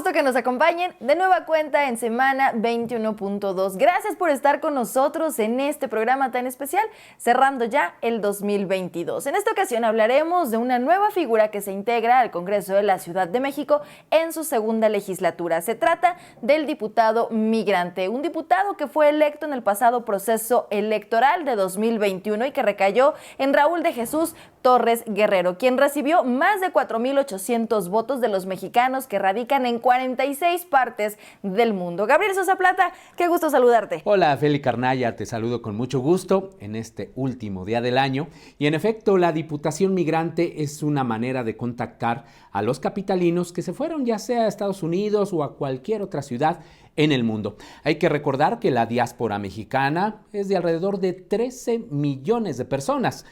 gusto que nos acompañen de nueva cuenta en Semana 21.2. Gracias por estar con nosotros en este programa tan especial, cerrando ya el 2022. En esta ocasión hablaremos de una nueva figura que se integra al Congreso de la Ciudad de México en su segunda legislatura. Se trata del diputado migrante, un diputado que fue electo en el pasado proceso electoral de 2021 y que recayó en Raúl de Jesús Torres Guerrero, quien recibió más de 4,800 votos de los mexicanos que radican en 46 partes del mundo. Gabriel Sosa Plata, qué gusto saludarte. Hola, Feli Carnaya, te saludo con mucho gusto en este último día del año. Y en efecto, la Diputación Migrante es una manera de contactar a los capitalinos que se fueron ya sea a Estados Unidos o a cualquier otra ciudad en el mundo. Hay que recordar que la diáspora mexicana es de alrededor de 13 millones de personas.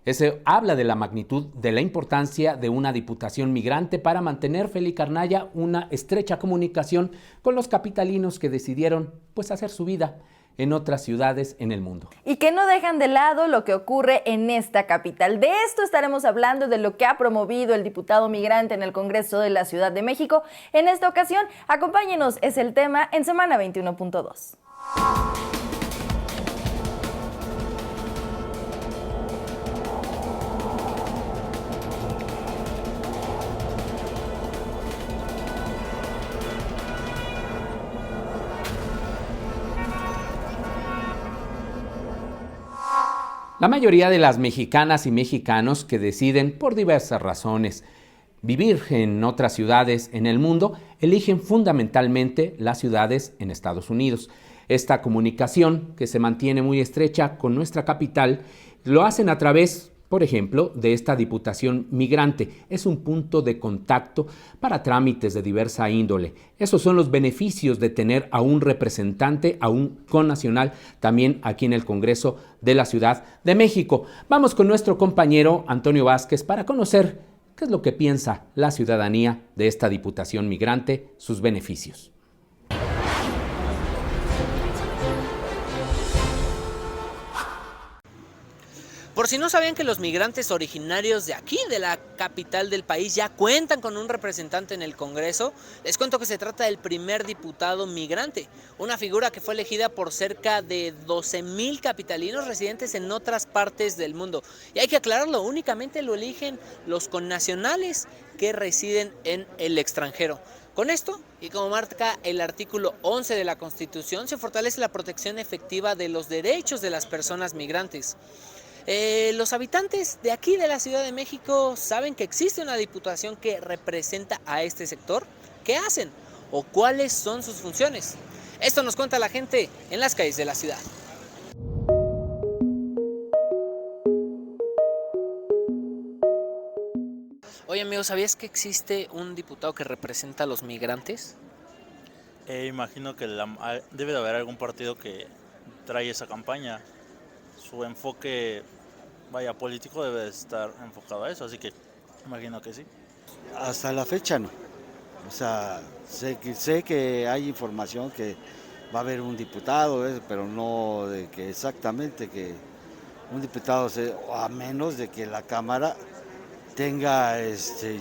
Ese habla de la magnitud, de la importancia de una diputación migrante para mantener, Feli Carnaya, una estrecha comunicación con los capitalinos que decidieron hacer su vida en otras ciudades en el mundo. Y que no dejan de lado lo que ocurre en esta capital. De esto estaremos hablando, de lo que ha promovido el diputado migrante en el Congreso de la Ciudad de México. En esta ocasión, acompáñenos, es el tema en Semana 21.2. La mayoría de las mexicanas y mexicanos que deciden, por diversas razones, vivir en otras ciudades en el mundo, eligen fundamentalmente las ciudades en Estados Unidos. Esta comunicación, que se mantiene muy estrecha con nuestra capital, lo hacen a través, por ejemplo, de esta diputación migrante. Es un punto de contacto para trámites de diversa índole. Esos son los beneficios de tener a un representante, a un connacional, también aquí en el Congreso de la Ciudad de México. Vamos con nuestro compañero Antonio Vázquez para conocer qué es lo que piensa la ciudadanía de esta diputación migrante, sus beneficios. Por si no sabían que los migrantes originarios de aquí, de la capital del país, ya cuentan con un representante en el Congreso, les cuento que se trata del primer diputado migrante, una figura que fue elegida por cerca de 12,000 capitalinos residentes en otras partes del mundo. Y hay que aclararlo, únicamente lo eligen los connacionales que residen en el extranjero. Con esto, y como marca el artículo 11 de la Constitución, se fortalece la protección efectiva de los derechos de las personas migrantes. Los habitantes de aquí de la Ciudad de México saben que existe una diputación que representa a este sector. ¿Qué hacen? ¿O cuáles son sus funciones? Esto nos cuenta la gente en las calles de la ciudad. Oye amigo, ¿sabías que existe un diputado que representa a los migrantes? Imagino que debe de haber algún partido que trae esa campaña. Su enfoque político debe estar enfocado a eso, así que imagino que sí. Hasta la fecha no. O sea, sé que hay información que va a haber un diputado, pero no de que exactamente que un diputado a menos de que la Cámara tenga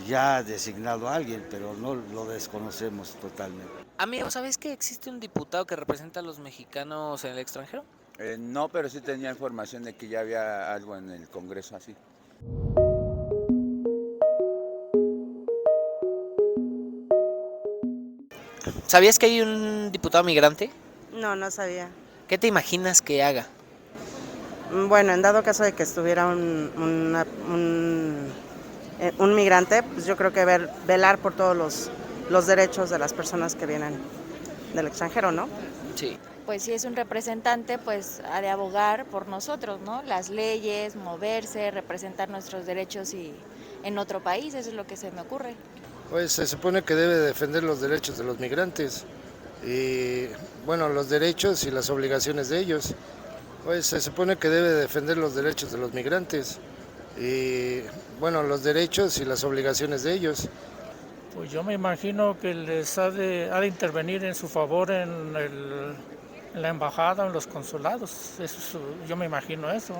ya designado a alguien, pero no lo desconocemos totalmente. Amigo, ¿sabes que existe un diputado que representa a los mexicanos en el extranjero? No, pero sí tenía información de que ya había algo en el Congreso así. ¿Sabías que hay un diputado migrante? No, no sabía. ¿Qué te imaginas que haga? Bueno, en dado caso de que estuviera un migrante, pues yo creo que velar por todos los derechos de las personas que vienen del extranjero, ¿no? Sí. Pues si es un representante, pues ha de abogar por nosotros, ¿no? Las leyes, moverse, representar nuestros derechos y en otro país, eso es lo que se me ocurre. Pues se supone que debe defender los derechos de los migrantes y, bueno, los derechos y las obligaciones de ellos. Pues se supone que debe defender los derechos de los migrantes y, bueno, los derechos y las obligaciones de ellos. Pues yo me imagino que les ha de intervenir en su favor en la embajada, en los consulados. Yo me imagino eso.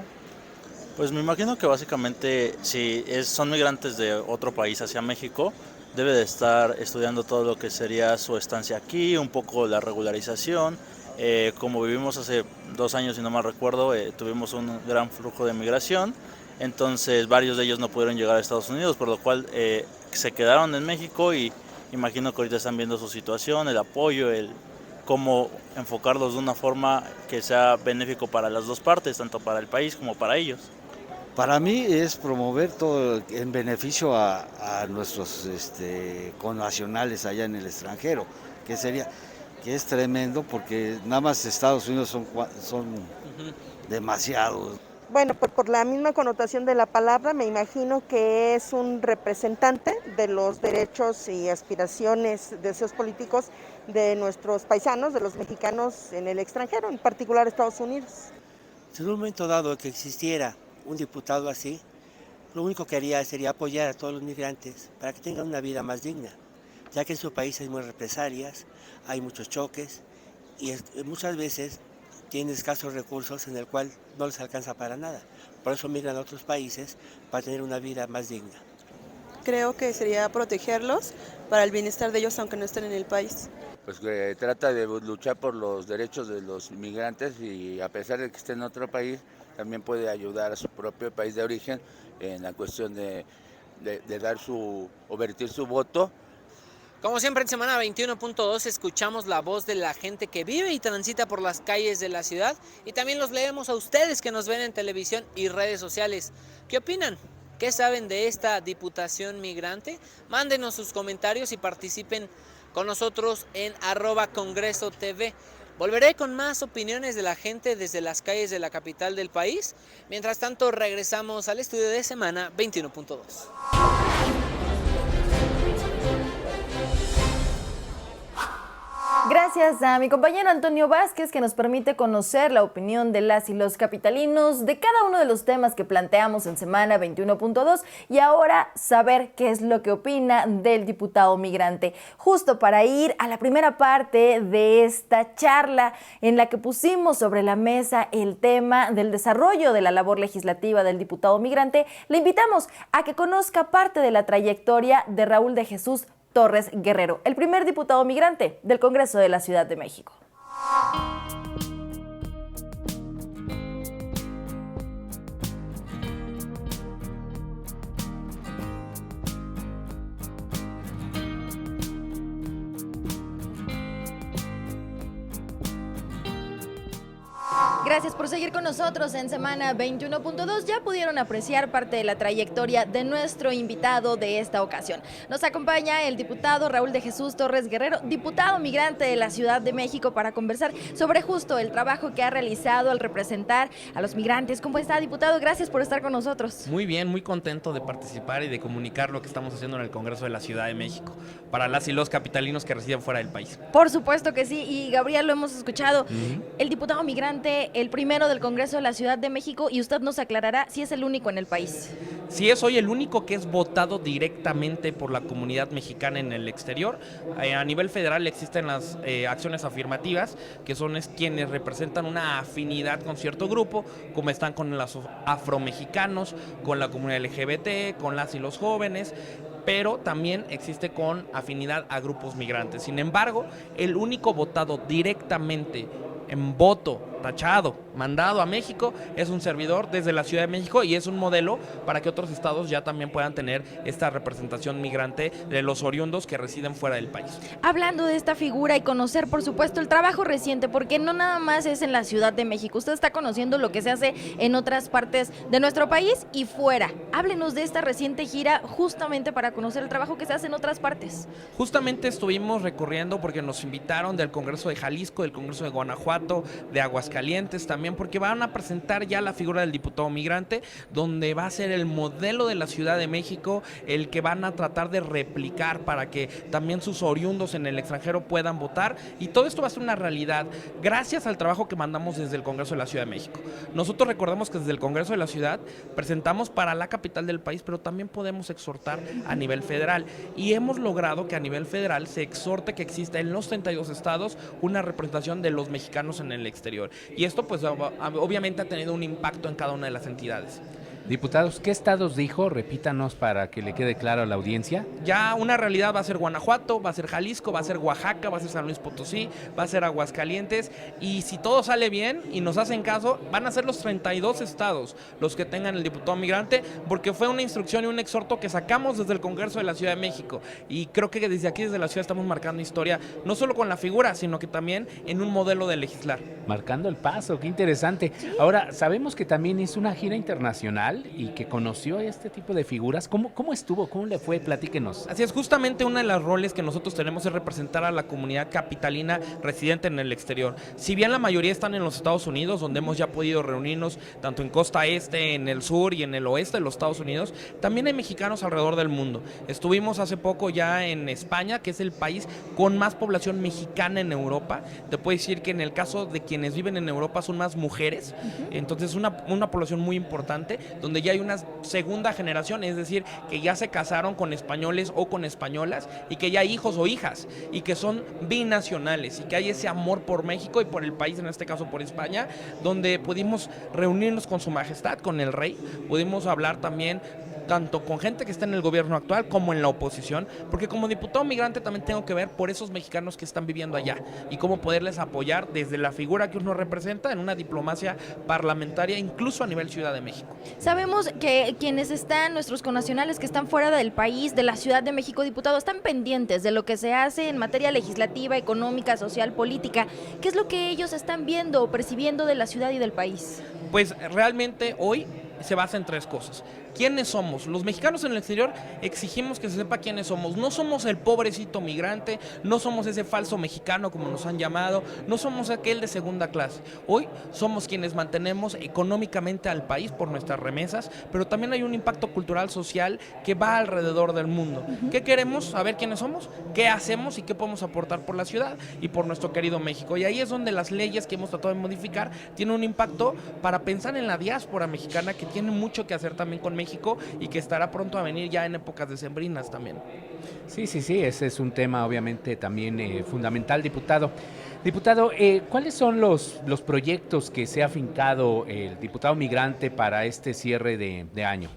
Pues me imagino que básicamente si son migrantes de otro país hacia México, debe de estar estudiando todo lo que sería su estancia aquí, un poco la regularización. Como vivimos hace 2 años, si no mal recuerdo, tuvimos un gran flujo de migración, entonces varios de ellos no pudieron llegar a Estados Unidos, por lo cual se quedaron en México y imagino que ahorita están viendo su situación, el apoyo, el cómo enfocarlos de una forma que sea benéfico para las dos partes, tanto para el país como para ellos. Para mí es promover todo en beneficio a nuestros connacionales allá en el extranjero, que es tremendo porque nada más Estados Unidos son demasiados. Bueno, pues por la misma connotación de la palabra, me imagino que es un representante de los derechos y aspiraciones, deseos políticos de nuestros paisanos, de los mexicanos en el extranjero, en particular Estados Unidos. Si en un momento dado que existiera un diputado así, lo único que haría sería apoyar a todos los migrantes para que tengan una vida más digna, ya que en su país hay muchas represalias, hay muchos choques y muchas veces tienen escasos recursos en el cual no les alcanza para nada. Por eso migran a otros países para tener una vida más digna. Creo que sería protegerlos para el bienestar de ellos aunque no estén en el país. Pues que trata de luchar por los derechos de los inmigrantes y a pesar de que esté en otro país, también puede ayudar a su propio país de origen en la cuestión de dar o vertir su voto. Como siempre en Semana 21.2 escuchamos la voz de la gente que vive y transita por las calles de la ciudad y también los leemos a ustedes que nos ven en televisión y redes sociales. ¿Qué opinan? ¿Qué saben de esta diputación migrante? Mándenos sus comentarios y participen con nosotros en @CongresoTV. Volveré con más opiniones de la gente desde las calles de la capital del país. Mientras tanto, regresamos al estudio de Semana 21.2. Gracias a mi compañero Antonio Vázquez, que nos permite conocer la opinión de las y los capitalinos de cada uno de los temas que planteamos en Semana 21.2 y ahora saber qué es lo que opina del diputado migrante. Justo para ir a la primera parte de esta charla en la que pusimos sobre la mesa el tema del desarrollo de la labor legislativa del diputado migrante, le invitamos a que conozca parte de la trayectoria de Raúl de Jesús Torres Guerrero, el primer diputado migrante del Congreso de la Ciudad de México. Gracias por seguir con nosotros en Semana 21.2. Ya pudieron apreciar parte de la trayectoria de nuestro invitado de esta ocasión. Nos acompaña el diputado Raúl de Jesús Torres Guerrero, diputado migrante de la Ciudad de México, para conversar sobre justo el trabajo que ha realizado al representar a los migrantes. ¿Cómo está, diputado? Gracias por estar con nosotros. Muy bien, muy contento de participar y de comunicar lo que estamos haciendo en el Congreso de la Ciudad de México para las y los capitalinos que residen fuera del país. Por supuesto que sí, y Gabriel, lo hemos escuchado. El diputado migrante, el primero del Congreso de la Ciudad de México, y usted nos aclarará si es el único en el país. Sí, soy el único que es votado directamente por la comunidad mexicana en el exterior. A nivel federal existen las acciones afirmativas, que son quienes representan una afinidad con cierto grupo, como están con los afromexicanos, con la comunidad LGBT, con las y los jóvenes, pero también existe con afinidad a grupos migrantes. Sin embargo, el único votado directamente en voto, tachado, mandado a México, es un servidor desde la Ciudad de México y es un modelo para que otros estados ya también puedan tener esta representación migrante de los oriundos que residen fuera del país. Hablando de esta figura y conocer, por supuesto, el trabajo reciente, porque no nada más es en la Ciudad de México, usted está conociendo lo que se hace en otras partes de nuestro país y fuera. Háblenos de esta reciente gira justamente para conocer el trabajo que se hace en otras partes. Justamente estuvimos recorriendo porque nos invitaron del Congreso de Jalisco, del Congreso de Guanajuato, de Aguascalientes también, porque van a presentar ya la figura del diputado migrante, donde va a ser el modelo de la Ciudad de México, el que van a tratar de replicar para que también sus oriundos en el extranjero puedan votar, y todo esto va a ser una realidad gracias al trabajo que mandamos desde el Congreso de la Ciudad de México. Nosotros recordamos que desde el Congreso de la Ciudad presentamos para la capital del país, pero también podemos exhortar a nivel federal, y hemos logrado que a nivel federal se exhorte que exista en los 32 estados una representación de los mexicanos en el exterior, y esto pues obviamente ha tenido un impacto en cada una de las entidades. Diputados, ¿qué estados dijo? Repítanos para que le quede claro a la audiencia. Ya una realidad va a ser Guanajuato, va a ser Jalisco, va a ser Oaxaca, va a ser San Luis Potosí, va a ser Aguascalientes, y si todo sale bien y nos hacen caso, van a ser los 32 estados los que tengan el diputado migrante, porque fue una instrucción y un exhorto que sacamos desde el Congreso de la Ciudad de México, y creo que desde aquí, desde la ciudad, estamos marcando historia, no solo con la figura, sino que también en un modelo de legislar. Marcando el paso, qué interesante. Ahora, sabemos que también es una gira internacional y que conoció este tipo de figuras. ¿Cómo estuvo? ¿Cómo le fue? Platíquenos. Así es, justamente uno de los roles que nosotros tenemos es representar a la comunidad capitalina residente en el exterior. Si bien la mayoría están en los Estados Unidos, donde hemos ya podido reunirnos tanto en costa este, en el sur y en el oeste de los Estados Unidos, también hay mexicanos alrededor del mundo. Estuvimos hace poco ya en España, que es el país con más población mexicana en Europa. Te puedo decir que en el caso de quienes viven en Europa son más mujeres, entonces una población muy importante, donde ya hay una segunda generación, es decir, que ya se casaron con españoles o con españolas y que ya hay hijos o hijas y que son binacionales y que hay ese amor por México y por el país, en este caso por España, donde pudimos reunirnos con su majestad, con el rey, pudimos hablar también tanto con gente que está en el gobierno actual como en la oposición, porque como diputado migrante también tengo que ver por esos mexicanos que están viviendo allá y cómo poderles apoyar desde la figura que uno representa en una diplomacia parlamentaria, incluso a nivel Ciudad de México. Sabemos que quienes están, nuestros connacionales que están fuera del país, de la Ciudad de México, diputado, están pendientes de lo que se hace en materia legislativa, económica, social, política. ¿Qué es lo que ellos están viendo o percibiendo de la ciudad y del país? Pues realmente hoy se basa en tres cosas. ¿Quiénes somos? Los mexicanos en el exterior exigimos que se sepa quiénes somos. No somos el pobrecito migrante, no somos ese falso mexicano como nos han llamado, no somos aquel de segunda clase. Hoy somos quienes mantenemos económicamente al país por nuestras remesas, pero también hay un impacto cultural, social que va alrededor del mundo. ¿Qué queremos? Saber quiénes somos, qué hacemos y qué podemos aportar por la ciudad y por nuestro querido México. Y ahí es donde las leyes que hemos tratado de modificar tienen un impacto para pensar en la diáspora mexicana, que tiene mucho que hacer también con México y que estará pronto a venir ya en épocas decembrinas también. Sí, ese es un tema obviamente también fundamental, diputado. Diputado, ¿cuáles son los proyectos que se ha afincado el diputado migrante para este cierre de año?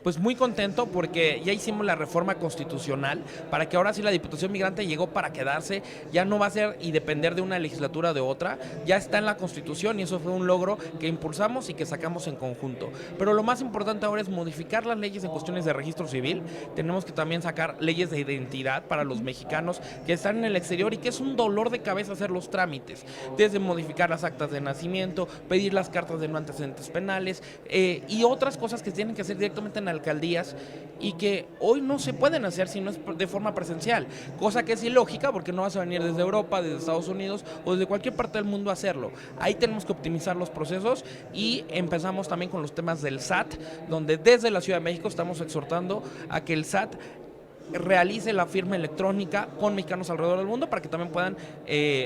Pues muy contento porque ya hicimos la reforma constitucional para que ahora sí la Diputación Migrante llegó para quedarse, ya no va a ser y depender de una legislatura o de otra, ya está en la Constitución y eso fue un logro que impulsamos y que sacamos en conjunto. Pero lo más importante ahora es modificar las leyes en cuestiones de registro civil, tenemos que también sacar leyes de identidad para los mexicanos que están en el exterior y que es un dolor de cabeza hacer los trámites, desde modificar las actas de nacimiento, pedir las cartas de no antecedentes penales y otras cosas que tienen que hacer directamente en alcaldías y que hoy no se pueden hacer si no es de forma presencial, cosa que es ilógica porque no vas a venir desde Europa, desde Estados Unidos o desde cualquier parte del mundo a hacerlo. Ahí tenemos que optimizar los procesos y empezamos también con los temas del SAT, donde desde la Ciudad de México estamos exhortando a que el SAT realice la firma electrónica con mexicanos alrededor del mundo para que también puedan,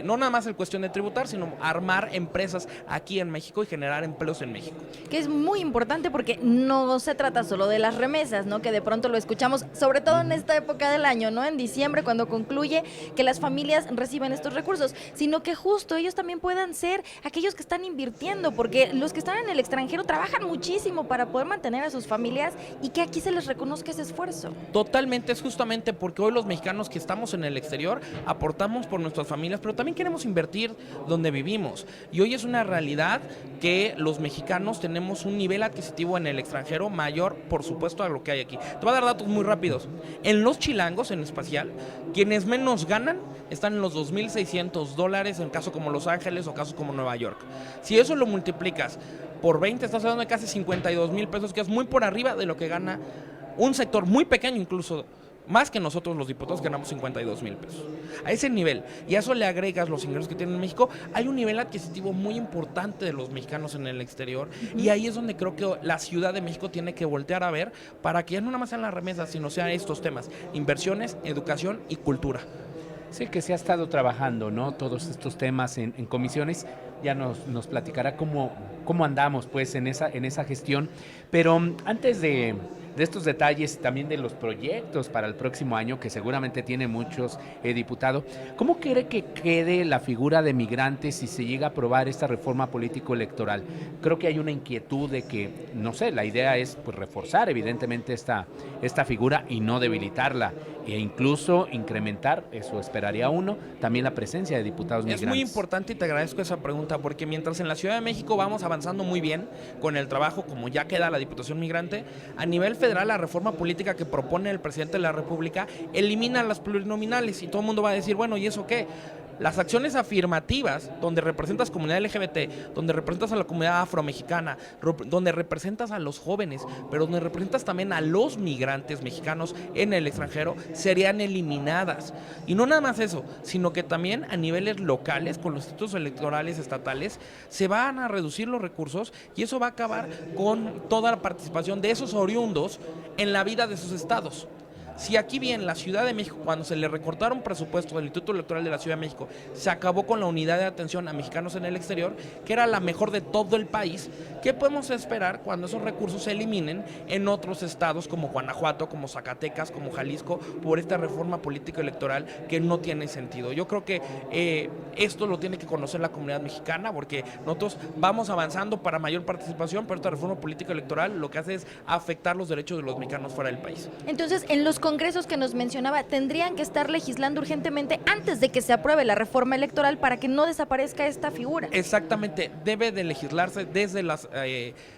no nada más en cuestión de tributar, sino armar empresas aquí en México y generar empleos en México. Que es muy importante porque no se trata solo de las remesas, ¿no? Que de pronto lo escuchamos, sobre todo en esta época del año, ¿no? En diciembre, cuando concluye que las familias reciben estos recursos, sino que justo ellos también puedan ser aquellos que están invirtiendo, porque los que están en el extranjero trabajan muchísimo para poder mantener a sus familias y que aquí se les reconozca ese esfuerzo. Totalmente, es justamente porque hoy los mexicanos que estamos en el exterior aportamos por nuestras familias, pero también queremos invertir donde vivimos. Y hoy es una realidad que los mexicanos tenemos un nivel adquisitivo en el extranjero mayor, por supuesto, a lo que hay aquí. Te voy a dar datos muy rápidos. En los chilangos, en espacial, quienes menos ganan están en los $2,600 en casos como Los Ángeles o casos como Nueva York. Si eso lo multiplicas por 20, estás hablando de casi 52,000 pesos, que es muy por arriba de lo que gana un sector muy pequeño, incluso más que nosotros los diputados ganamos 52,000 pesos. A ese nivel, y a eso le agregas los ingresos que tiene en México, hay un nivel adquisitivo muy importante de los mexicanos en el exterior, y ahí es donde creo que la Ciudad de México tiene que voltear a ver para que ya no nada más sean las remesas, sino sean estos temas: inversiones, educación y cultura. Sí, que se ha estado trabajando, ¿no? Todos estos temas en comisiones. Ya nos platicará cómo andamos pues en esa gestión. Pero antes de de estos detalles, también de los proyectos para el próximo año, que seguramente tiene muchos, diputado. ¿Cómo quiere que quede la figura de migrantes si se llega a aprobar esta reforma político-electoral? Creo que hay una inquietud de que, no sé, la idea es pues reforzar evidentemente esta figura y no debilitarla, e incluso incrementar, eso esperaría uno, también la presencia de diputados migrantes. Es muy importante y te agradezco esa pregunta, porque mientras en la Ciudad de México vamos avanzando muy bien con el trabajo, como ya queda la Diputación Migrante, a nivel federal la reforma política que propone el presidente de la República elimina las plurinominales y todo el mundo va a decir, bueno, ¿y eso qué? Las acciones afirmativas, donde representas comunidad LGBT, donde representas a la comunidad afromexicana, donde representas a los jóvenes, pero donde representas también a los migrantes mexicanos en el extranjero, serían eliminadas. Y no nada más eso, sino que también a niveles locales, con los institutos electorales estatales, se van a reducir los recursos y eso va a acabar con toda la participación de esos oriundos en la vida de sus estados. Si aquí bien la Ciudad de México, cuando se le recortaron presupuesto del Instituto Electoral de la Ciudad de México, se acabó con la unidad de atención a mexicanos en el exterior, que era la mejor de todo el país, ¿qué podemos esperar cuando esos recursos se eliminen en otros estados como Guanajuato, como Zacatecas, como Jalisco, por esta reforma política electoral que no tiene sentido? Yo creo que esto lo tiene que conocer la comunidad mexicana, porque nosotros vamos avanzando para mayor participación, pero esta reforma política electoral lo que hace es afectar los derechos de los mexicanos fuera del país. Entonces, en los congresos que nos mencionaba, tendrían que estar legislando urgentemente antes de que se apruebe la reforma electoral para que no desaparezca esta figura. Exactamente, debe de legislarse desde las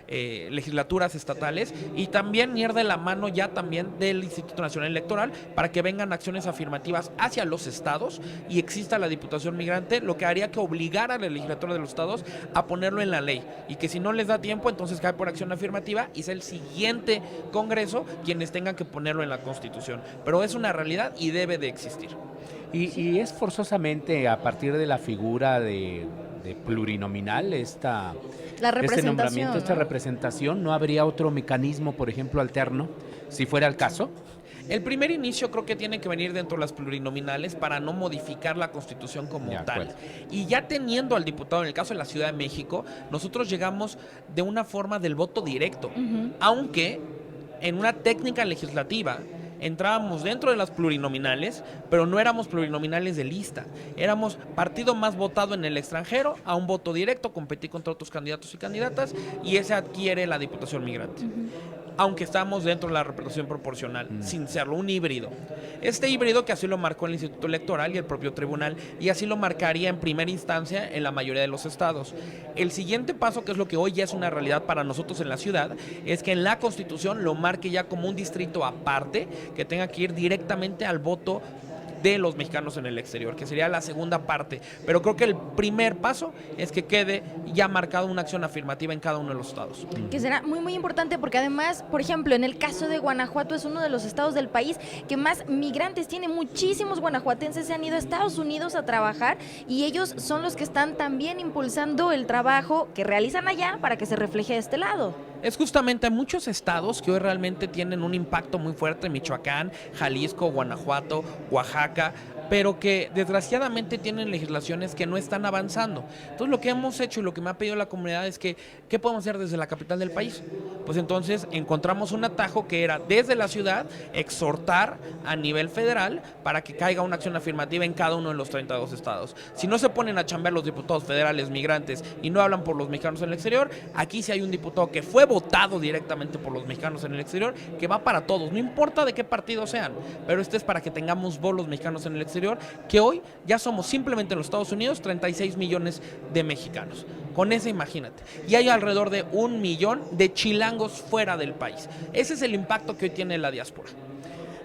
legislaturas estatales y también ir de la mano ya también del Instituto Nacional Electoral para que vengan acciones afirmativas hacia los estados y exista la Diputación Migrante, lo que haría que obligara a la legislatura de los estados a ponerlo en la ley y que si no les da tiempo, entonces cae por acción afirmativa y es el siguiente congreso quienes tengan que ponerlo en la Constitución. Pero es una realidad y debe de existir. Y es forzosamente a partir de la figura de plurinominal la representación, este nombramiento, ¿no? esta representación. ¿No habría otro mecanismo, por ejemplo, alterno, si fuera el caso? El primer inicio creo que tiene que venir dentro de las plurinominales para no modificar la Constitución como tal. Y ya teniendo al diputado, en el caso de la Ciudad de México, nosotros llegamos de una forma del voto directo, aunque en una técnica legislativa entrábamos dentro de las plurinominales, pero no éramos plurinominales de lista. Éramos partido más votado en el extranjero a un voto directo, competir contra otros candidatos y candidatas, y ese adquiere la Diputación Migrante. Aunque estamos dentro de la representación proporcional, sin serlo, un híbrido. Este híbrido que así lo marcó el Instituto Electoral y el propio tribunal, y así lo marcaría en primera instancia en la mayoría de los estados. El siguiente paso, que es lo que hoy ya es una realidad para nosotros en la ciudad, es que en la Constitución lo marque ya como un distrito aparte, que tenga que ir directamente al voto de los mexicanos en el exterior, que sería la segunda parte. Pero creo que el primer paso es que quede ya marcada una acción afirmativa en cada uno de los estados. Que será muy, muy importante porque además, por ejemplo, en el caso de Guanajuato es uno de los estados del país que más migrantes tiene. Muchísimos guanajuatenses se han ido a Estados Unidos a trabajar y ellos son los que están también impulsando el trabajo que realizan allá para que se refleje de este lado. Es justamente muchos estados que hoy realmente tienen un impacto muy fuerte, Michoacán, Jalisco, Guanajuato, Oaxaca, pero que desgraciadamente tienen legislaciones que no están avanzando. Entonces lo que hemos hecho y lo que me ha pedido la comunidad es que, ¿qué podemos hacer desde la capital del país? Pues entonces encontramos un atajo que era desde la ciudad exhortar a nivel federal para que caiga una acción afirmativa en cada uno de los 32 estados. Si no se ponen a chambear los diputados federales migrantes y no hablan por los mexicanos en el exterior, aquí sí hay un diputado que fue votado directamente por los mexicanos en el exterior, que va para todos, no importa de qué partido sean, pero este es para que tengamos voz los mexicanos en el exterior, que hoy ya somos simplemente en los Estados Unidos 36 millones de mexicanos. Con ese imagínate. Y hay alrededor de 1 millón de chilangos fuera del país. Ese es el impacto que hoy tiene la diáspora.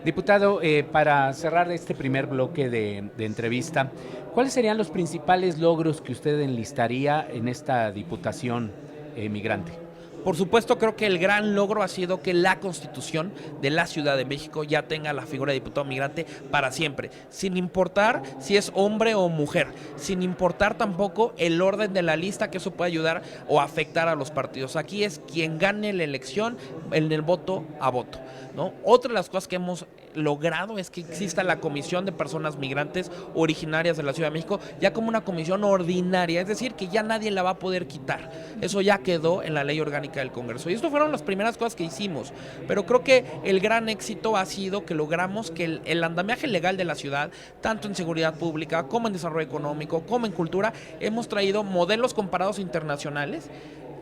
Diputado, para cerrar este primer bloque de entrevista, ¿cuáles serían los principales logros que usted enlistaría en esta diputación migrante? Por supuesto, creo que el gran logro ha sido que la Constitución de la Ciudad de México ya tenga la figura de diputado migrante para siempre, sin importar si es hombre o mujer, sin importar tampoco el orden de la lista, que eso puede ayudar o afectar a los partidos. Aquí es quien gane la elección en el voto a voto, ¿no? Otra de las cosas que hemos logrado es que exista la Comisión de Personas Migrantes Originarias de la Ciudad de México ya como una comisión ordinaria, es decir, que ya nadie la va a poder quitar. Eso ya quedó en la ley orgánica del Congreso. Y esto fueron las primeras cosas que hicimos, pero creo que el gran éxito ha sido que logramos que el andamiaje legal de la ciudad, tanto en seguridad pública como en desarrollo económico, como en cultura, hemos traído modelos comparados internacionales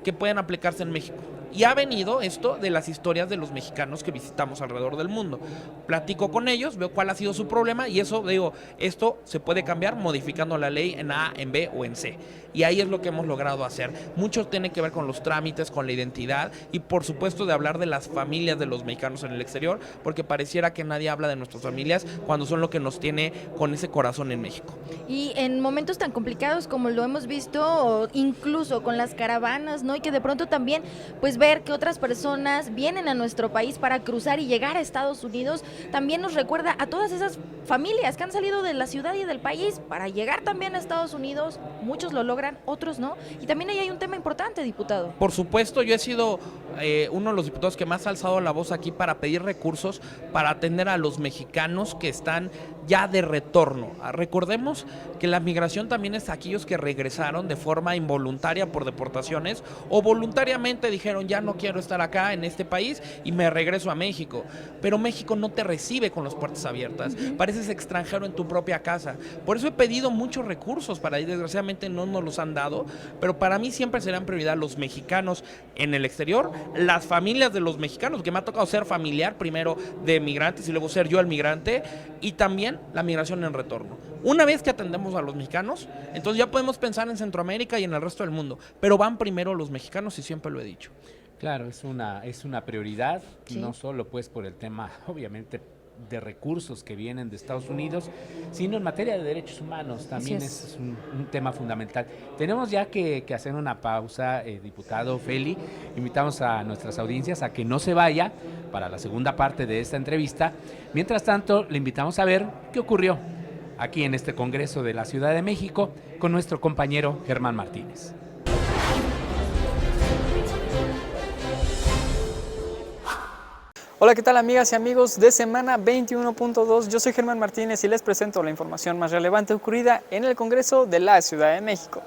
que pueden aplicarse en México. Y ha venido esto de las historias de los mexicanos que visitamos alrededor del mundo. Platico con ellos, veo cuál ha sido su problema y eso, digo, esto se puede cambiar modificando la ley en A, en B o en C. Y ahí es lo que hemos logrado hacer. Mucho tiene que ver con los trámites, con la identidad y por supuesto de hablar de las familias de los mexicanos en el exterior, porque pareciera que nadie habla de nuestras familias cuando son lo que nos tiene con ese corazón en México. Y en momentos tan complicados como lo hemos visto, incluso con las caravanas, ¿no? Y que de pronto también, pues ver que otras personas vienen a nuestro país para cruzar y llegar a Estados Unidos, también nos recuerda a todas esas familias que han salido de la ciudad y del país para llegar también a Estados Unidos. Muchos lo logran, otros no. Y también ahí hay un tema importante, diputado. Por supuesto, yo he sido uno de los diputados que más ha alzado la voz aquí para pedir recursos para atender a los mexicanos que están ya de retorno. Recordemos que la migración también es aquellos que regresaron de forma involuntaria por deportaciones o voluntariamente dijeron ya no quiero estar acá en este país y me regreso a México. Pero México no te recibe con las puertas abiertas. Pareces extranjero en tu propia casa. Por eso he pedido muchos recursos para ahí, desgraciadamente no nos los han dado, pero para mí siempre serán prioridad los mexicanos en el exterior, las familias de los mexicanos, que me ha tocado ser familiar primero de migrantes y luego ser yo el migrante, y también la migración en retorno. Una vez que atendemos a los mexicanos, entonces ya podemos pensar en Centroamérica y en el resto del mundo, pero van primero los mexicanos y siempre lo he dicho. Claro, es una prioridad, sí. No solo pues por el tema, obviamente, de recursos que vienen de Estados Unidos, sino en materia de derechos humanos también es un tema fundamental. Tenemos ya que hacer una pausa, diputado Feli. Invitamos a nuestras audiencias a que no se vaya para la segunda parte de esta entrevista. Mientras tanto, le invitamos a ver qué ocurrió aquí en este Congreso de la Ciudad de México con nuestro compañero Germán Martínez. Hola, ¿qué tal amigas y amigos de Semana 21.2? Yo soy Germán Martínez y les presento la información más relevante ocurrida en el Congreso de la Ciudad de México.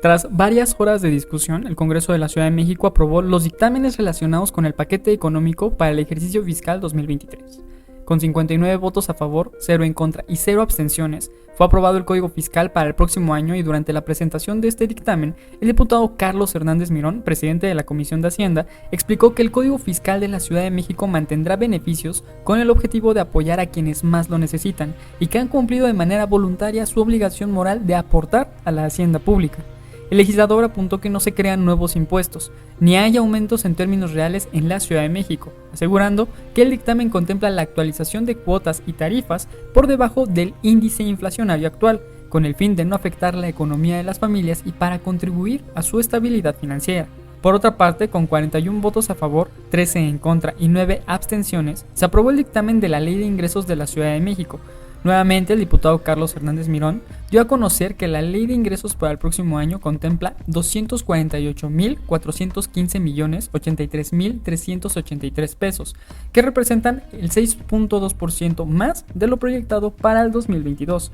Tras varias horas de discusión, el Congreso de la Ciudad de México aprobó los dictámenes relacionados con el paquete económico para el ejercicio fiscal 2023. Con 59 votos a favor, 0 en contra y 0 abstenciones, fue aprobado el Código Fiscal para el próximo año y durante la presentación de este dictamen, el diputado Carlos Hernández Mirón, presidente de la Comisión de Hacienda, explicó que el Código Fiscal de la Ciudad de México mantendrá beneficios con el objetivo de apoyar a quienes más lo necesitan y que han cumplido de manera voluntaria su obligación moral de aportar a la hacienda pública. El legislador apuntó que no se crean nuevos impuestos, ni hay aumentos en términos reales en la Ciudad de México, asegurando que el dictamen contempla la actualización de cuotas y tarifas por debajo del índice inflacionario actual, con el fin de no afectar la economía de las familias y para contribuir a su estabilidad financiera. Por otra parte, con 41 votos a favor, 13 en contra y 9 abstenciones, se aprobó el dictamen de la Ley de Ingresos de la Ciudad de México. Nuevamente, el diputado Carlos Hernández Mirón dio a conocer que la Ley de Ingresos para el próximo año contempla 248.415.083.383 pesos, que representan el 6.2% más de lo proyectado para el 2022.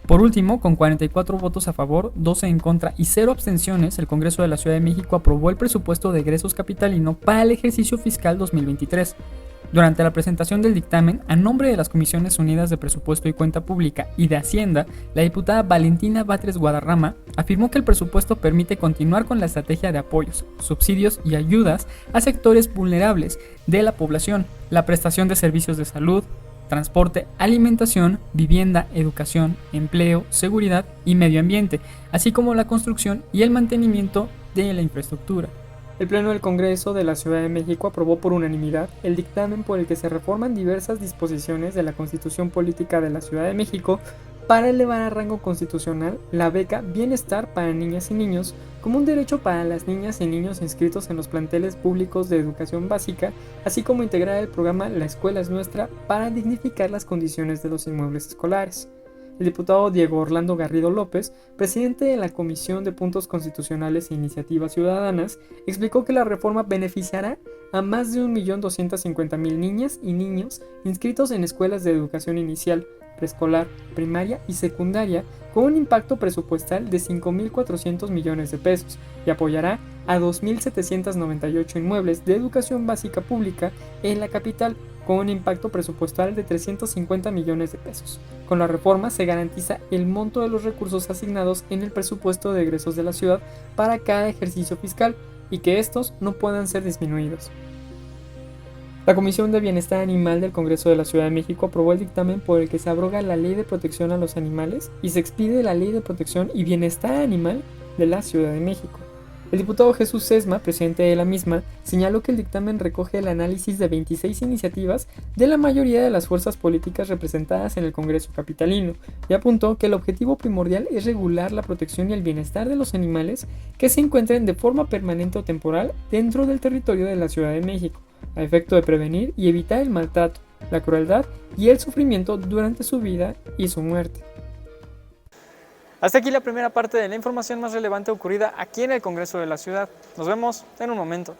Por último, con 44 votos a favor, 12 en contra y 0 abstenciones, el Congreso de la Ciudad de México aprobó el presupuesto de egresos capitalino para el ejercicio fiscal 2023. Durante la presentación del dictamen, a nombre de las Comisiones Unidas de Presupuesto y Cuenta Pública y de Hacienda, la diputada Valentina Batres Guadarrama afirmó que el presupuesto permite continuar con la estrategia de apoyos, subsidios y ayudas a sectores vulnerables de la población, la prestación de servicios de salud, transporte, alimentación, vivienda, educación, empleo, seguridad y medio ambiente, así como la construcción y el mantenimiento de la infraestructura. El Pleno del Congreso de la Ciudad de México aprobó por unanimidad el dictamen por el que se reforman diversas disposiciones de la Constitución Política de la Ciudad de México para elevar a rango constitucional la beca Bienestar para Niñas y Niños como un derecho para las niñas y niños inscritos en los planteles públicos de educación básica, así como integrar el programa La Escuela es Nuestra para dignificar las condiciones de los inmuebles escolares. El diputado Diego Orlando Garrido López, presidente de la Comisión de Puntos Constitucionales e Iniciativas Ciudadanas, explicó que la reforma beneficiará a más de 1.250.000 niñas y niños inscritos en escuelas de educación inicial, preescolar, primaria y secundaria, con un impacto presupuestal de 5.400 millones de pesos, y apoyará a 2.798 inmuebles de educación básica pública en la capital, con un impacto presupuestal de 350 millones de pesos. Con la reforma se garantiza el monto de los recursos asignados en el presupuesto de egresos de la ciudad para cada ejercicio fiscal y que estos no puedan ser disminuidos. La Comisión de Bienestar Animal del Congreso de la Ciudad de México aprobó el dictamen por el que se abroga la Ley de Protección a los Animales y se expide la Ley de Protección y Bienestar Animal de la Ciudad de México. El diputado Jesús Sesma, presidente de la misma, señaló que el dictamen recoge el análisis de 26 iniciativas de la mayoría de las fuerzas políticas representadas en el Congreso capitalino y apuntó que el objetivo primordial es regular la protección y el bienestar de los animales que se encuentren de forma permanente o temporal dentro del territorio de la Ciudad de México, a efecto de prevenir y evitar el maltrato, la crueldad y el sufrimiento durante su vida y su muerte. Hasta aquí la primera parte de la información más relevante ocurrida aquí en el Congreso de la Ciudad. Nos vemos en un momento.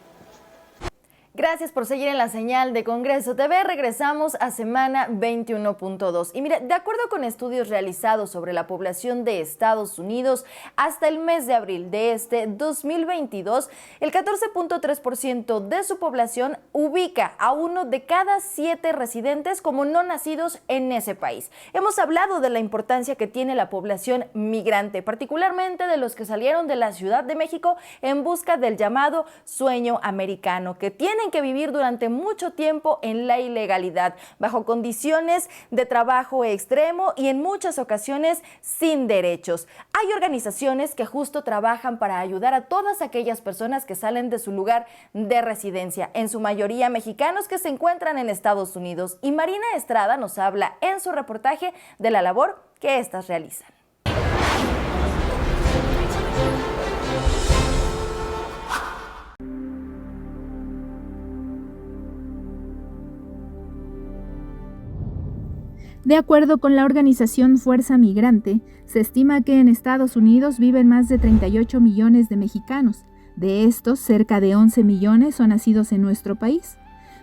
Gracias por seguir en la señal de Congreso TV. Regresamos a semana 21.2. Y mire, de acuerdo con estudios realizados sobre la población de Estados Unidos, hasta el mes de abril de este 2022, el 14.3% de su población ubica a 1 de cada 7 residentes como no nacidos en ese país. Hemos hablado de la importancia que tiene la población migrante, particularmente de los que salieron de la Ciudad de México en busca del llamado sueño americano, que tienen que vivir durante mucho tiempo en la ilegalidad, bajo condiciones de trabajo extremo y en muchas ocasiones sin derechos. Hay organizaciones que justo trabajan para ayudar a todas aquellas personas que salen de su lugar de residencia, en su mayoría mexicanos que se encuentran en Estados Unidos. Y Marina Estrada nos habla en su reportaje de la labor que éstas realizan. De acuerdo con la organización Fuerza Migrante, se estima que en Estados Unidos viven más de 38 millones de mexicanos. De estos, cerca de 11 millones son nacidos en nuestro país,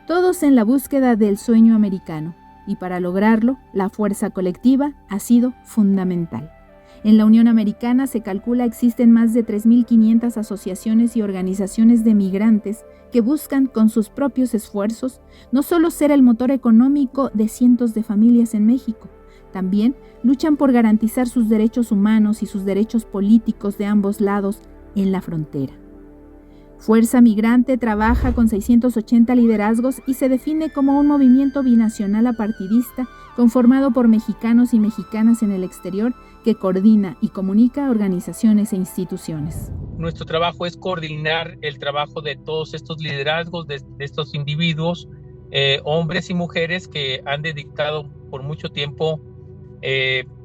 todos en la búsqueda del sueño americano. Y para lograrlo, la fuerza colectiva ha sido fundamental. En la Unión Americana se calcula existen más de 3.500 asociaciones y organizaciones de migrantes que buscan con sus propios esfuerzos no solo ser el motor económico de cientos de familias en México, también luchan por garantizar sus derechos humanos y sus derechos políticos de ambos lados en la frontera. Fuerza Migrante trabaja con 680 liderazgos y se define como un movimiento binacional apartidista conformado por mexicanos y mexicanas en el exterior que coordina y comunica organizaciones e instituciones. Nuestro trabajo es coordinar el trabajo de todos estos liderazgos, de estos individuos, hombres y mujeres que han dedicado por mucho tiempo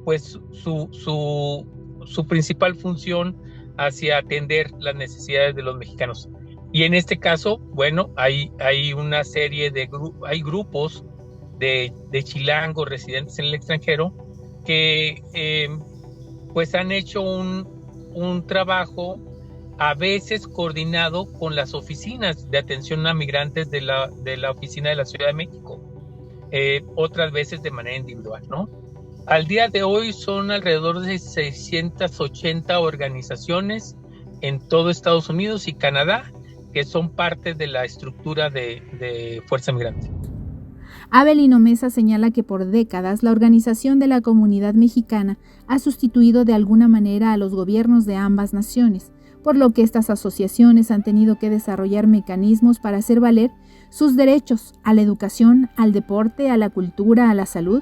pues su principal función hacia atender las necesidades de los mexicanos. Y en este caso, bueno, hay una serie de grupos de chilangos residentes en el extranjero que pues han hecho un trabajo a veces coordinado con las oficinas de atención a migrantes de la oficina de la Ciudad de México, otras veces de manera individual, ¿no? Al día de hoy son alrededor de 680 organizaciones en todo Estados Unidos y Canadá que son parte de la estructura de Fuerza Migrante. Abelino Mesa señala que por décadas la organización de la comunidad mexicana ha sustituido de alguna manera a los gobiernos de ambas naciones, por lo que estas asociaciones han tenido que desarrollar mecanismos para hacer valer sus derechos a la educación, al deporte, a la cultura, a la salud,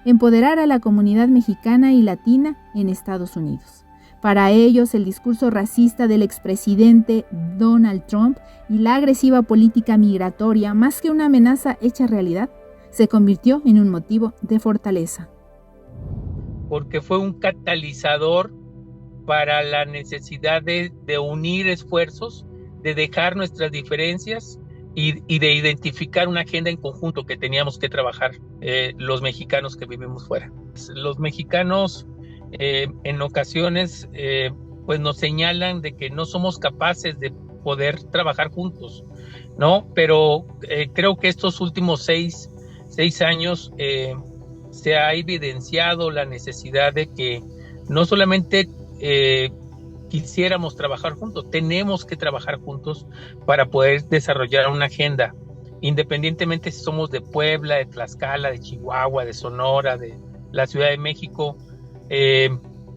empoderar a la comunidad mexicana y latina en Estados Unidos. Para ellos, el discurso racista del expresidente Donald Trump y la agresiva política migratoria, más que una amenaza hecha realidad, se convirtió en un motivo de fortaleza. Porque fue un catalizador para la necesidad de unir esfuerzos, de dejar nuestras diferencias y de identificar una agenda en conjunto que teníamos que trabajar los mexicanos que vivimos fuera. Los mexicanos en ocasiones pues nos señalan de que no somos capaces de poder trabajar juntos. ¿no? Pero creo que estos últimos seis años se ha evidenciado la necesidad de que no solamente quisiéramos trabajar juntos, tenemos que trabajar juntos para poder desarrollar una agenda, independientemente si somos de Puebla, de Tlaxcala, de Chihuahua, de Sonora, de la Ciudad de México,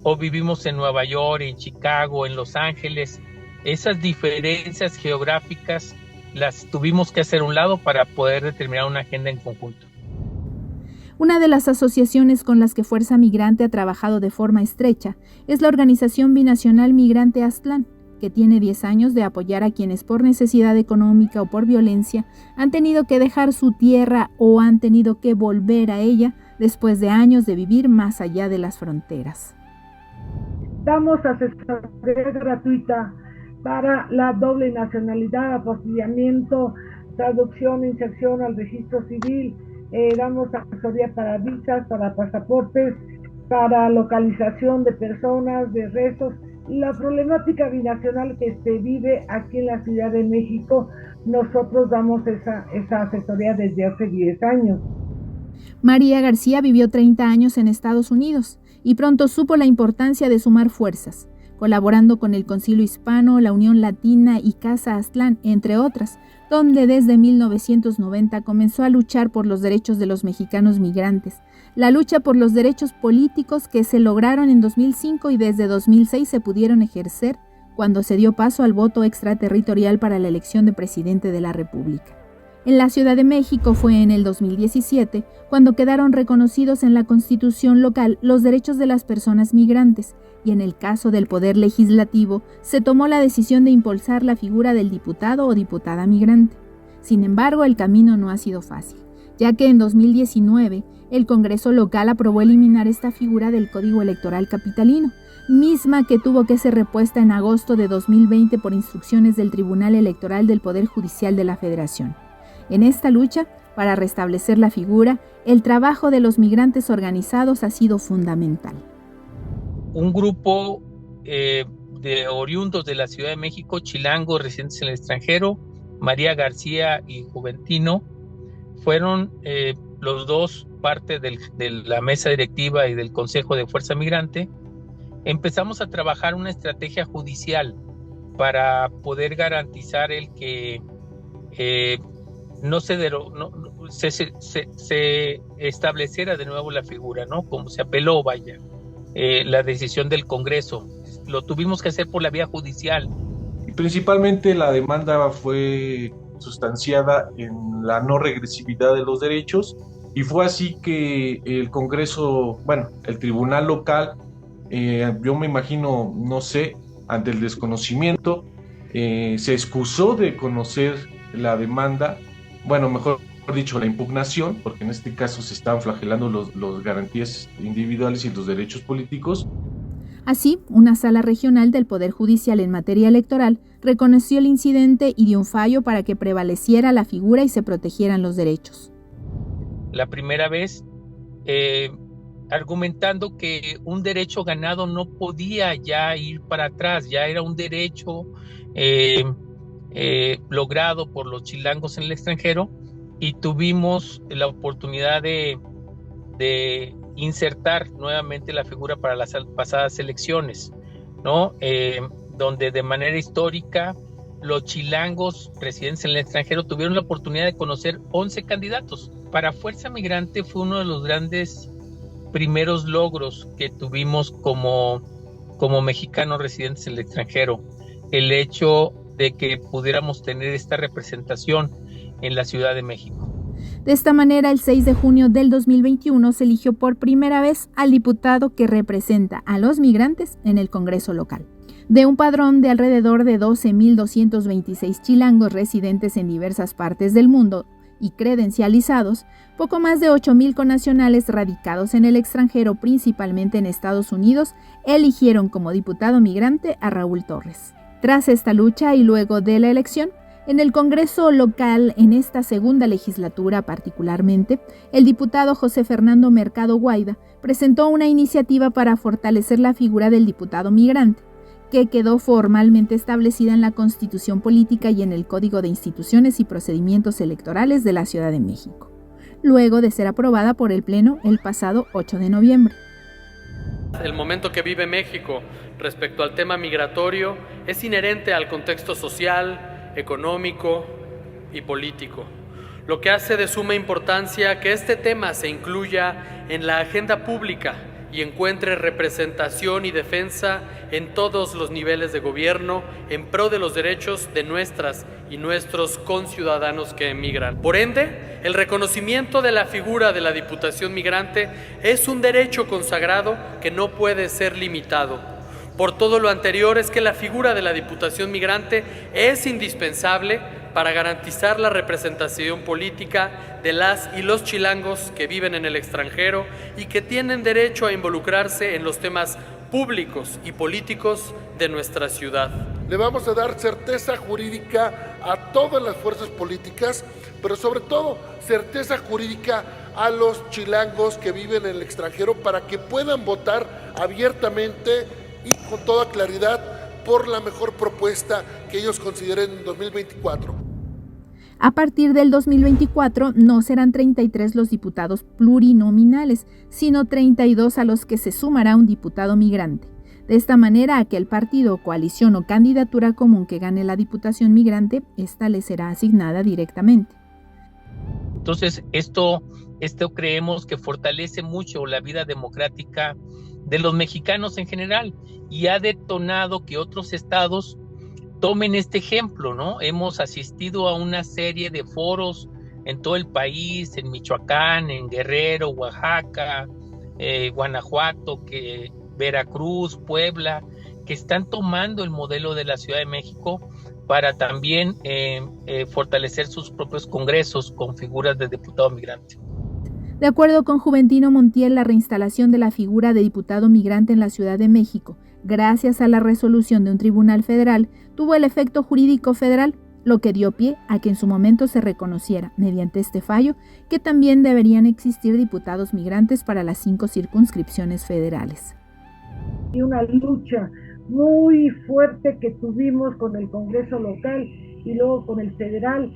o vivimos en Nueva York, en Chicago, en Los Ángeles. Esas diferencias geográficas las tuvimos que hacer a un lado para poder determinar una agenda en conjunto. Una de las asociaciones con las que Fuerza Migrante ha trabajado de forma estrecha es la Organización Binacional Migrante Aztlán, que tiene 10 años de apoyar a quienes por necesidad económica o por violencia han tenido que dejar su tierra o han tenido que volver a ella después de años de vivir más allá de las fronteras. Damos asesoría gratuita para la doble nacionalidad, apostillamiento, traducción, inserción al registro civil. Damos asesoría para visas, para pasaportes, para localización de personas, de restos. La problemática binacional que se vive aquí en la Ciudad de México, nosotros damos esa asesoría desde hace 10 años. María García vivió 30 años en Estados Unidos y pronto supo la importancia de sumar fuerzas, colaborando con el Concilio Hispano, la Unión Latina y Casa Aztlán, entre otras, donde desde 1990 comenzó a luchar por los derechos de los mexicanos migrantes, la lucha por los derechos políticos que se lograron en 2005 y desde 2006 se pudieron ejercer cuando se dio paso al voto extraterritorial para la elección de presidente de la República. En la Ciudad de México fue en el 2017 cuando quedaron reconocidos en la Constitución local los derechos de las personas migrantes, y en el caso del Poder Legislativo se tomó la decisión de impulsar la figura del diputado o diputada migrante. Sin embargo, el camino no ha sido fácil, ya que en 2019 el Congreso local aprobó eliminar esta figura del Código Electoral capitalino, misma que tuvo que ser repuesta en agosto de 2020 por instrucciones del Tribunal Electoral del Poder Judicial de la Federación. En esta lucha, para restablecer la figura, el trabajo de los migrantes organizados ha sido fundamental. Un grupo de oriundos de la Ciudad de México, chilangos residentes en el extranjero, María García y Juventino, fueron los dos parte de la mesa directiva y del Consejo de Fuerza Migrante. Empezamos a trabajar una estrategia judicial para poder garantizar el que se estableciera de nuevo la figura, ¿no? Como se apeló, la decisión del Congreso. Lo tuvimos que hacer por la vía judicial. Y principalmente la demanda fue sustanciada en la no regresividad de los derechos, y fue así que el Congreso, el Tribunal Local, yo me imagino, no sé, ante el desconocimiento, se excusó de conocer la demanda, mejor dicho, la impugnación, porque en este caso se estaban flagelando los garantías individuales y los derechos políticos. Así, una sala regional del Poder Judicial en materia electoral reconoció el incidente y dio un fallo para que prevaleciera la figura y se protegieran los derechos. La primera vez, argumentando que un derecho ganado no podía ya ir para atrás, ya era un derecho logrado por los chilangos en el extranjero, y tuvimos la oportunidad de insertar nuevamente la figura para las pasadas elecciones, ¿no? Donde de manera histórica los chilangos residentes en el extranjero tuvieron la oportunidad de conocer 11 candidatos. Para Fuerza Migrante fue uno de los grandes primeros logros que tuvimos como mexicanos residentes en el extranjero, el hecho de que pudiéramos tener esta representación en la Ciudad de México. De esta manera, el 6 de junio del 2021 se eligió por primera vez al diputado que representa a los migrantes en el Congreso local. De un padrón de alrededor de 12.226 chilangos residentes en diversas partes del mundo y credencializados, poco más de 8.000 connacionales radicados en el extranjero, principalmente en Estados Unidos, eligieron como diputado migrante a Raúl Torres. Tras esta lucha y luego de la elección, en el Congreso local, en esta segunda legislatura particularmente, el diputado José Fernando Mercado Guaida presentó una iniciativa para fortalecer la figura del diputado migrante, que quedó formalmente establecida en la Constitución Política y en el Código de Instituciones y Procedimientos Electorales de la Ciudad de México, luego de ser aprobada por el Pleno el pasado 8 de noviembre. El momento que vive México respecto al tema migratorio es inherente al contexto social, económico y político, lo que hace de suma importancia que este tema se incluya en la agenda pública y encuentre representación y defensa en todos los niveles de gobierno en pro de los derechos de nuestras y nuestros conciudadanos que emigran. Por ende, el reconocimiento de la figura de la Diputación Migrante es un derecho consagrado que no puede ser limitado. Por todo lo anterior es que la figura de la Diputación Migrante es indispensable para garantizar la representación política de las y los chilangos que viven en el extranjero y que tienen derecho a involucrarse en los temas públicos y políticos de nuestra ciudad. Le vamos a dar certeza jurídica a todas las fuerzas políticas, pero sobre todo certeza jurídica a los chilangos que viven en el extranjero para que puedan votar abiertamente y con toda claridad por la mejor propuesta que ellos consideren en 2024. A partir del 2024 no serán 33 los diputados plurinominales, sino 32 a los que se sumará un diputado migrante. De esta manera, a aquel partido, coalición o candidatura común que gane la Diputación Migrante, esta le será asignada directamente. Entonces, esto creemos que fortalece mucho la vida democrática de los mexicanos en general y ha detonado que otros estados tomen este ejemplo, ¿no? Hemos asistido a una serie de foros en todo el país, en Michoacán, en Guerrero, Oaxaca, Guanajuato, Veracruz, Puebla, que están tomando el modelo de la Ciudad de México para también fortalecer sus propios congresos con figuras de diputado migrante. De acuerdo con Juventino Montiel, la reinstalación de la figura de diputado migrante en la Ciudad de México, gracias a la resolución de un tribunal federal, tuvo el efecto jurídico federal, lo que dio pie a que en su momento se reconociera, mediante este fallo, que también deberían existir diputados migrantes para las 5 circunscripciones federales. Y una lucha muy fuerte que tuvimos con el Congreso local y luego con el federal,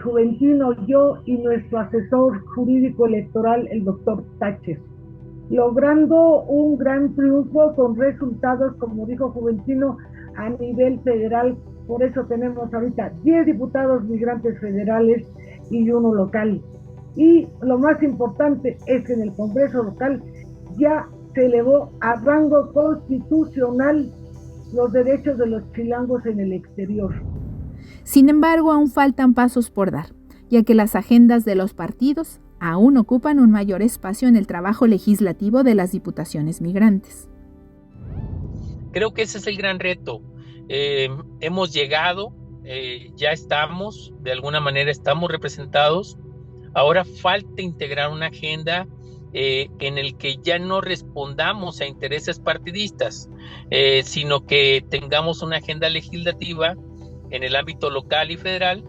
Juventino, yo y nuestro asesor jurídico electoral, el doctor Táchez, logrando un gran triunfo con resultados, como dijo Juventino, a nivel federal. Por eso tenemos ahorita 10 diputados migrantes federales y 1 local. Y lo más importante es que en el Congreso local ya se elevó a rango constitucional los derechos de los chilangos en el exterior. Sin embargo, aún faltan pasos por dar, ya que las agendas de los partidos aún ocupan un mayor espacio en el trabajo legislativo de las diputaciones migrantes. Creo que ese es el gran reto. Hemos llegado, ya estamos, de alguna manera estamos representados. Ahora falta integrar una agenda en el que ya no respondamos a intereses partidistas, sino que tengamos una agenda legislativa en el ámbito local y federal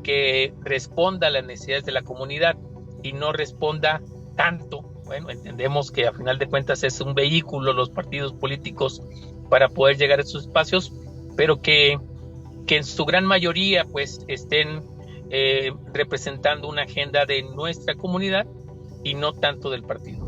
que responda a las necesidades de la comunidad y no responda tanto. Bueno, entendemos que a final de cuentas es un vehículo los partidos políticos para poder llegar a esos espacios, pero que en su gran mayoría pues estén representando una agenda de nuestra comunidad y no tanto del partido.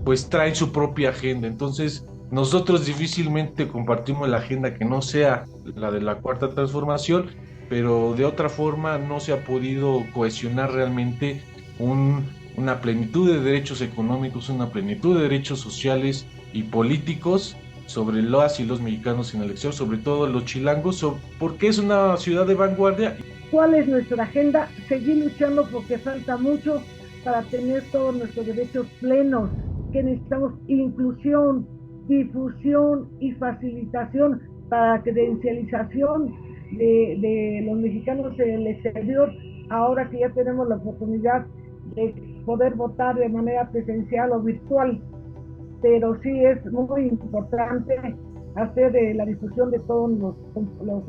Pues traen su propia agenda, entonces nosotros difícilmente compartimos la agenda que no sea la de la Cuarta Transformación, pero de otra forma no se ha podido cohesionar realmente una plenitud de derechos económicos, una plenitud de derechos sociales y políticos sobre las y los mexicanos en el exterior, sobre todo los chilangos, porque es una ciudad de vanguardia. ¿Cuál es nuestra agenda? Seguir luchando porque falta mucho para tener todos nuestros derechos plenos, que necesitamos inclusión, difusión y facilitación para credencialización de los mexicanos en el exterior, ahora que ya tenemos la oportunidad de poder votar de manera presencial o virtual. Pero sí es muy importante hacer la difusión de todos los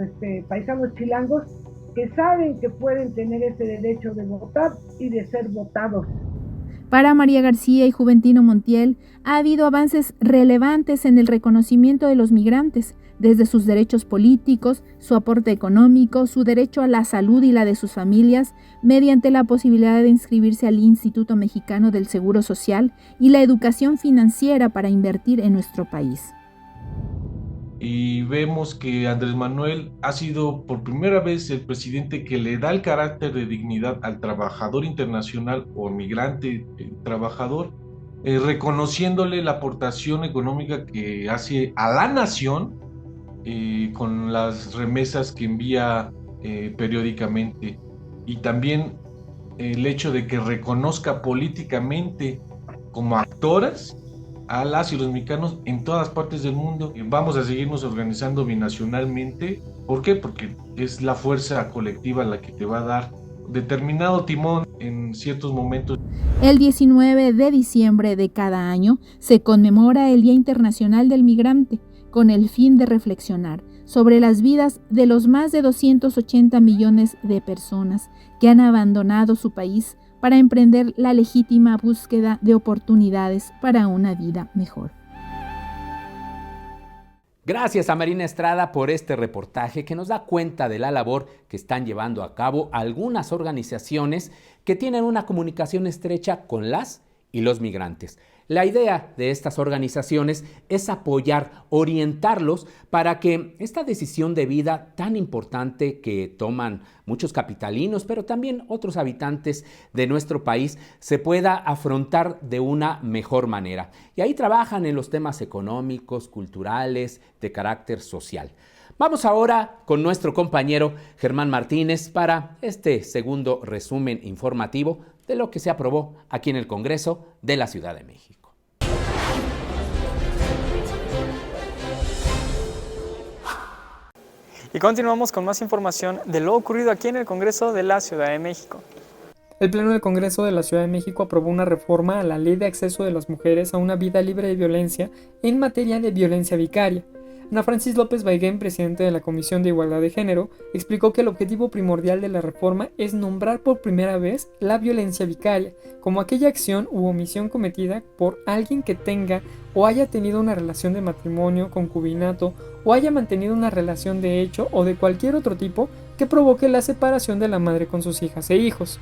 paisanos chilangos que saben que pueden tener ese derecho de votar y de ser votados. Para María García y Juventino Montiel, ha habido avances relevantes en el reconocimiento de los migrantes, desde sus derechos políticos, su aporte económico, su derecho a la salud y la de sus familias, mediante la posibilidad de inscribirse al Instituto Mexicano del Seguro Social y la educación financiera para invertir en nuestro país. Y vemos que Andrés Manuel ha sido por primera vez el presidente que le da el carácter de dignidad al trabajador internacional o migrante trabajador, reconociéndole la aportación económica que hace a la nación con las remesas que envía periódicamente, y también el hecho de que reconozca políticamente como actoras a las y los mexicanos en todas partes del mundo. Vamos a seguirnos organizando binacionalmente. ¿Por qué? Porque es la fuerza colectiva la que te va a dar determinado timón en ciertos momentos. El 19 de diciembre de cada año se conmemora el Día Internacional del Migrante, con el fin de reflexionar sobre las vidas de los más de 280 millones de personas que han abandonado su país para emprender la legítima búsqueda de oportunidades para una vida mejor. Gracias a Marina Estrada por este reportaje que nos da cuenta de la labor que están llevando a cabo algunas organizaciones que tienen una comunicación estrecha con las y los migrantes. La idea de estas organizaciones es apoyar, orientarlos para que esta decisión de vida tan importante que toman muchos capitalinos, pero también otros habitantes de nuestro país, se pueda afrontar de una mejor manera. Y ahí trabajan en los temas económicos, culturales, de carácter social. Vamos ahora con nuestro compañero Germán Martínez para este segundo resumen informativo de lo que se aprobó aquí en el Congreso de la Ciudad de México. Y continuamos con más información de lo ocurrido aquí en el Congreso de la Ciudad de México. El Pleno del Congreso de la Ciudad de México aprobó una reforma a la Ley de Acceso de las Mujeres a una Vida Libre de Violencia en materia de violencia vicaria. Ana Francis López Baigén, presidente de la Comisión de Igualdad de Género, explicó que el objetivo primordial de la reforma es nombrar por primera vez la violencia vicaria, como aquella acción u omisión cometida por alguien que tenga o haya tenido una relación de matrimonio, concubinato, o haya mantenido una relación de hecho o de cualquier otro tipo que provoque la separación de la madre con sus hijas e hijos.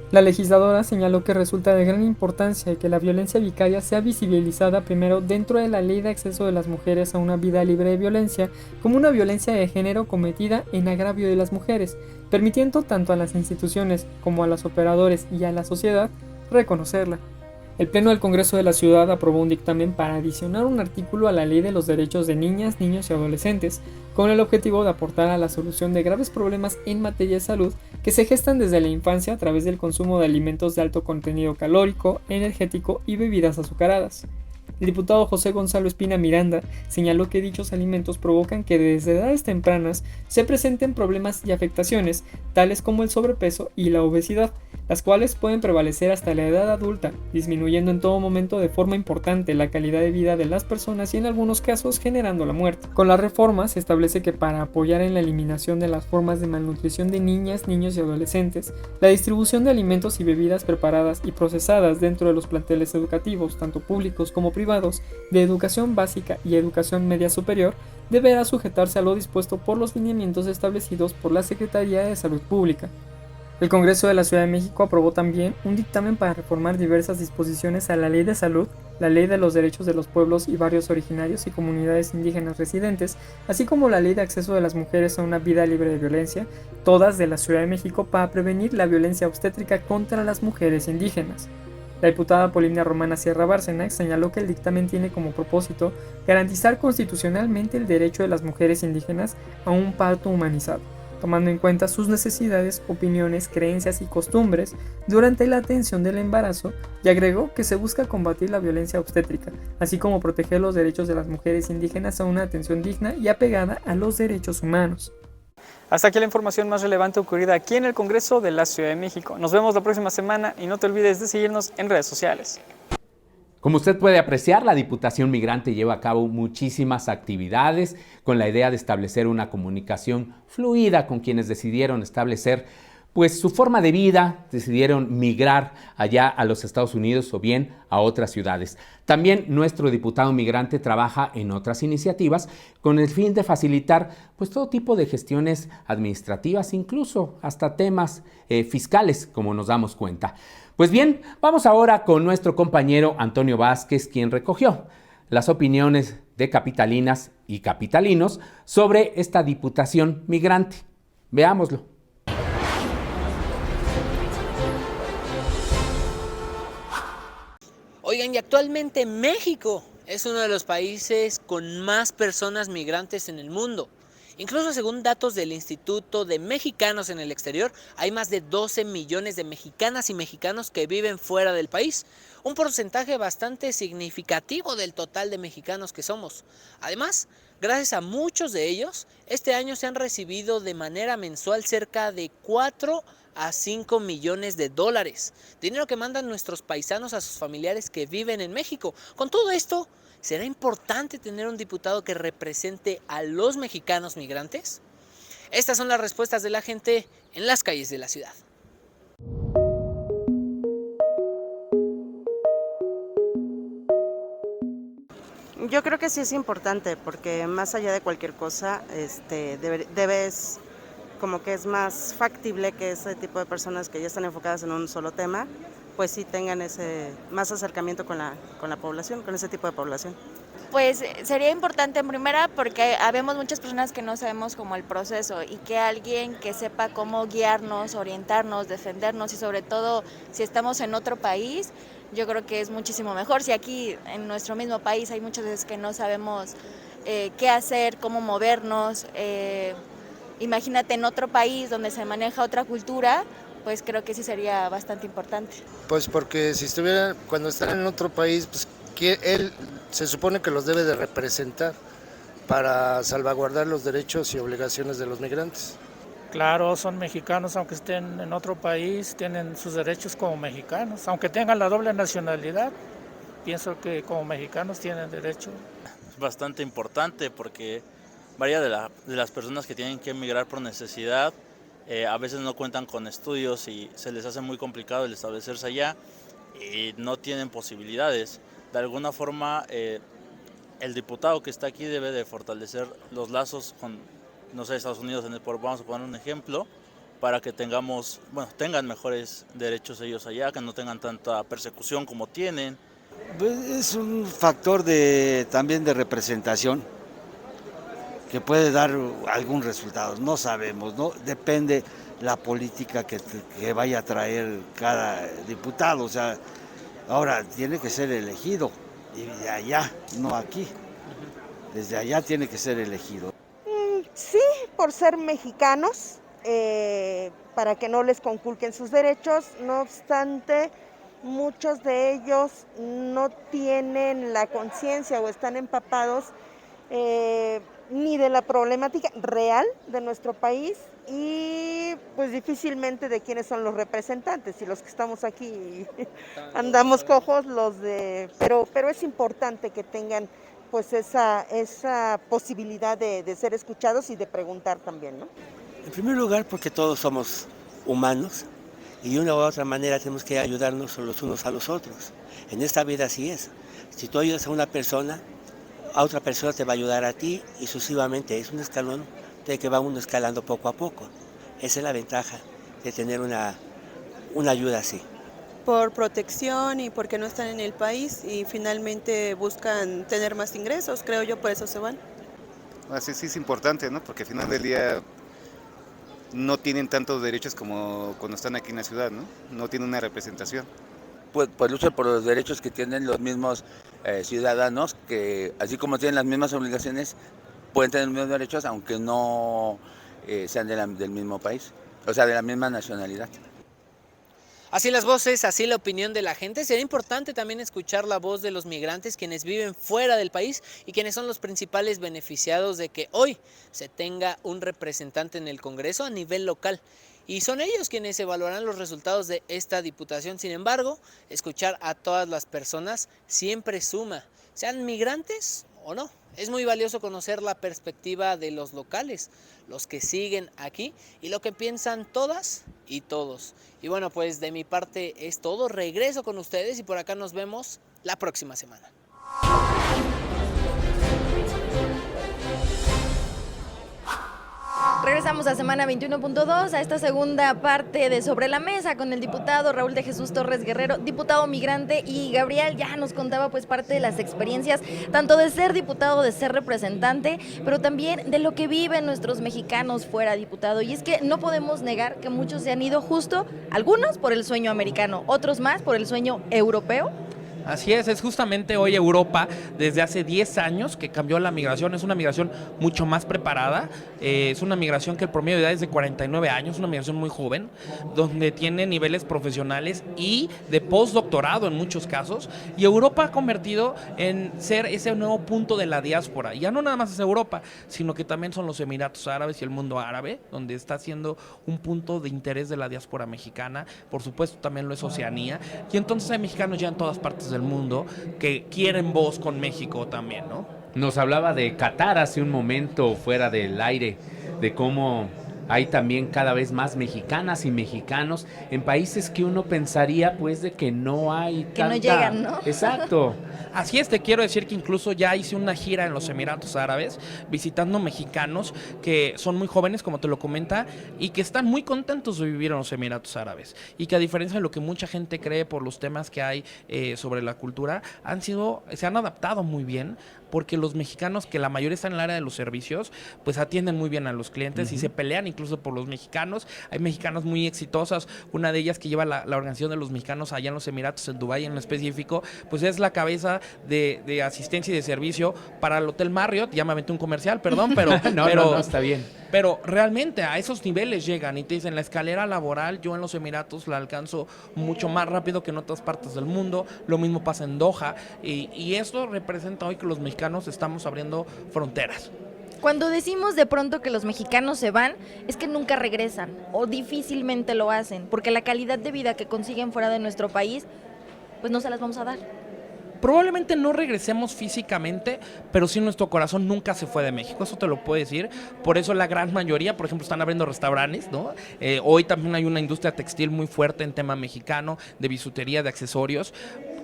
La legisladora señaló que resulta de gran importancia que la violencia vicaria sea visibilizada primero dentro de la Ley de Acceso de las Mujeres a una Vida Libre de Violencia como una violencia de género cometida en agravio de las mujeres, permitiendo tanto a las instituciones como a los operadores y a la sociedad reconocerla. El Pleno del Congreso de la Ciudad aprobó un dictamen para adicionar un artículo a la Ley de los Derechos de Niñas, Niños y Adolescentes, con el objetivo de aportar a la solución de graves problemas en materia de salud que se gestan desde la infancia a través del consumo de alimentos de alto contenido calórico, energético y bebidas azucaradas. El diputado José Gonzalo Espina Miranda señaló que dichos alimentos provocan que desde edades tempranas se presenten problemas y afectaciones, tales como el sobrepeso y la obesidad, las cuales pueden prevalecer hasta la edad adulta, disminuyendo en todo momento de forma importante la calidad de vida de las personas y en algunos casos generando la muerte. Con la reforma se establece que para apoyar en la eliminación de las formas de malnutrición de niñas, niños y adolescentes, la distribución de alimentos y bebidas preparadas y procesadas dentro de los planteles educativos, tanto públicos como privados, de educación básica y educación media superior, deberá sujetarse a lo dispuesto por los lineamientos establecidos por la Secretaría de Salud Pública. El Congreso de la Ciudad de México aprobó también un dictamen para reformar diversas disposiciones a la Ley de Salud, la Ley de los Derechos de los Pueblos y Barrios Originarios y Comunidades Indígenas Residentes, así como la Ley de Acceso de las Mujeres a una Vida Libre de Violencia, todas de la Ciudad de México, para prevenir la violencia obstétrica contra las mujeres indígenas. La diputada Polinia Romana Sierra Bárcena señaló que el dictamen tiene como propósito garantizar constitucionalmente el derecho de las mujeres indígenas a un parto humanizado, tomando en cuenta sus necesidades, opiniones, creencias y costumbres durante la atención del embarazo, y agregó que se busca combatir la violencia obstétrica, así como proteger los derechos de las mujeres indígenas a una atención digna y apegada a los derechos humanos. Hasta aquí la información más relevante ocurrida aquí en el Congreso de la Ciudad de México. Nos vemos la próxima semana y no te olvides de seguirnos en redes sociales. Como usted puede apreciar, la Diputación Migrante lleva a cabo muchísimas actividades con la idea de establecer una comunicación fluida con quienes decidieron establecer pues su forma de vida, decidieron migrar allá a los Estados Unidos o bien a otras ciudades. También nuestro diputado migrante trabaja en otras iniciativas con el fin de facilitar pues todo tipo de gestiones administrativas, incluso hasta temas fiscales, como nos damos cuenta. Pues bien, vamos ahora con nuestro compañero Antonio Vázquez, quien recogió las opiniones de capitalinas y capitalinos sobre esta diputación migrante. Veámoslo. Oigan, y actualmente México es uno de los países con más personas migrantes en el mundo. Incluso según datos del Instituto de Mexicanos en el Exterior, hay más de 12 millones de mexicanas y mexicanos que viven fuera del país, un porcentaje bastante significativo del total de mexicanos que somos. Además, gracias a muchos de ellos, este año se han recibido de manera mensual cerca de 4 a 5 millones de dólares, dinero que mandan nuestros paisanos a sus familiares que viven en México. Con todo esto, ¿será importante tener un diputado que represente a los mexicanos migrantes? Estas son las respuestas de la gente en las calles de la ciudad. Yo creo que sí es importante, porque más allá de cualquier cosa, debes, como que es más factible que ese tipo de personas que ya están enfocadas en un solo tema, pues sí tengan ese más acercamiento con la población, con ese tipo de población. Pues sería importante en primera porque habemos muchas personas que no sabemos como el proceso, y que alguien que sepa cómo guiarnos, orientarnos, defendernos, y sobre todo si estamos en otro país, yo creo que es muchísimo mejor. Si aquí en nuestro mismo país hay muchas veces que no sabemos qué hacer, cómo movernos, imagínate en otro país donde se maneja otra cultura, pues creo que sí sería bastante importante. Pues porque si cuando están en otro país, pues él se supone que los debe de representar para salvaguardar los derechos y obligaciones de los migrantes. Claro, son mexicanos, aunque estén en otro país, tienen sus derechos como mexicanos, aunque tengan la doble nacionalidad, pienso que como mexicanos tienen derecho. Es bastante importante porque varias de las personas que tienen que emigrar por necesidad a veces no cuentan con estudios y se les hace muy complicado el establecerse allá y no tienen posibilidades. De alguna forma, el diputado que está aquí debe de fortalecer los lazos con, no sé, Estados Unidos, vamos a poner un ejemplo, para que tengan mejores derechos ellos allá, que no tengan tanta persecución como tienen. Pues es un factor también de representación que puede dar algún resultado, no sabemos, ¿no? Depende la política que vaya a traer cada diputado, o sea, ahora tiene que ser elegido, y de allá, no aquí, desde allá tiene que ser elegido. Sí, por ser mexicanos, para que no les conculquen sus derechos, no obstante, muchos de ellos no tienen la conciencia o están empapados ni de la problemática real de nuestro país y pues difícilmente de quiénes son los representantes, y los que estamos aquí andamos cojos, pero es importante que tengan pues esa posibilidad de ser escuchados y de preguntar también, ¿no? En primer lugar, porque todos somos humanos y de una u otra manera tenemos que ayudarnos los unos a los otros. En esta vida así es. Si tú ayudas a una persona, a otra persona te va a ayudar a ti y sucesivamente. Es un escalón de que va uno escalando poco a poco. Esa es la ventaja de tener una ayuda así. Por protección y porque no están en el país y finalmente buscan tener más ingresos, creo yo, por eso se van. Así sí es importante, ¿no? Porque al final del día no tienen tantos derechos como cuando están aquí en la ciudad, ¿no? No tienen una representación. Pues lucha por los derechos que tienen los mismos ciudadanos, que así como tienen las mismas obligaciones, pueden tener los mismos derechos, aunque no sean del mismo país, o sea, de la misma nacionalidad. Así las voces, así la opinión de la gente. Será importante también escuchar la voz de los migrantes, quienes viven fuera del país y quienes son los principales beneficiados de que hoy se tenga un representante en el Congreso a nivel local. Y son ellos quienes evaluarán los resultados de esta diputación. Sin embargo, escuchar a todas las personas siempre suma, sean migrantes o no. Es muy valioso conocer la perspectiva de los locales, los que siguen aquí y lo que piensan todas y todos. Y bueno, pues de mi parte es todo. Regreso con ustedes y por acá nos vemos la próxima semana. Regresamos a Semana 21.2, a esta segunda parte de Sobre la Mesa con el diputado Raúl de Jesús Torres Guerrero, diputado migrante, y Gabriel ya nos contaba pues parte de las experiencias, tanto de ser diputado, de ser representante, pero también de lo que viven nuestros mexicanos fuera, diputado. Y es que no podemos negar que muchos se han ido justo, algunos por el sueño americano, otros más por el sueño europeo. Así es justamente hoy Europa, desde hace 10 años que cambió la migración, es una migración mucho más preparada, es una migración que el promedio de edad es de 49 años, una migración muy joven, donde tiene niveles profesionales y de postdoctorado en muchos casos, y Europa ha convertido en ser ese nuevo punto de la diáspora. Ya no nada más es Europa, sino que también son los Emiratos Árabes y el mundo árabe, donde está siendo un punto de interés de la diáspora mexicana, por supuesto también lo es Oceanía, y entonces hay mexicanos ya en todas partes del mundo que quieren voz con México también, ¿no? Nos hablaba de Qatar hace un momento fuera del aire, de cómo hay también cada vez más mexicanas y mexicanos en países que uno pensaría pues de que no hay que tanta... no llegan, ¿no? Exacto. Así es, te quiero decir que incluso ya hice una gira en los Emiratos Árabes visitando mexicanos que son muy jóvenes, como te lo comenta, y que están muy contentos de vivir en los Emiratos Árabes, y que a diferencia de lo que mucha gente cree por los temas que hay sobre la cultura, se han adaptado muy bien, porque los mexicanos, que la mayoría están en el área de los servicios, pues atienden muy bien a los clientes y se pelean incluso por los mexicanos. Hay mexicanas muy exitosas, una de ellas que lleva la organización de los mexicanos allá en los Emiratos, en Dubái en específico, pues es la cabeza de asistencia y de servicio para el Hotel Marriott. Ya me aventé un comercial, perdón, pero no, está bien. Pero realmente a esos niveles llegan y te dicen, la escalera laboral yo en los Emiratos la alcanzo mucho más rápido que en otras partes del mundo. Lo mismo pasa en Doha, y esto representa hoy que los mexicanos estamos abriendo fronteras. Cuando decimos de pronto que los mexicanos se van, es que nunca regresan o difícilmente lo hacen, porque la calidad de vida que consiguen fuera de nuestro país, pues no se las vamos a dar. Probablemente no regresemos físicamente, pero sí nuestro corazón nunca se fue de México, eso te lo puedo decir. Por eso la gran mayoría, por ejemplo, están abriendo restaurantes, ¿no? Hoy también hay una industria textil muy fuerte en tema mexicano, de bisutería, de accesorios,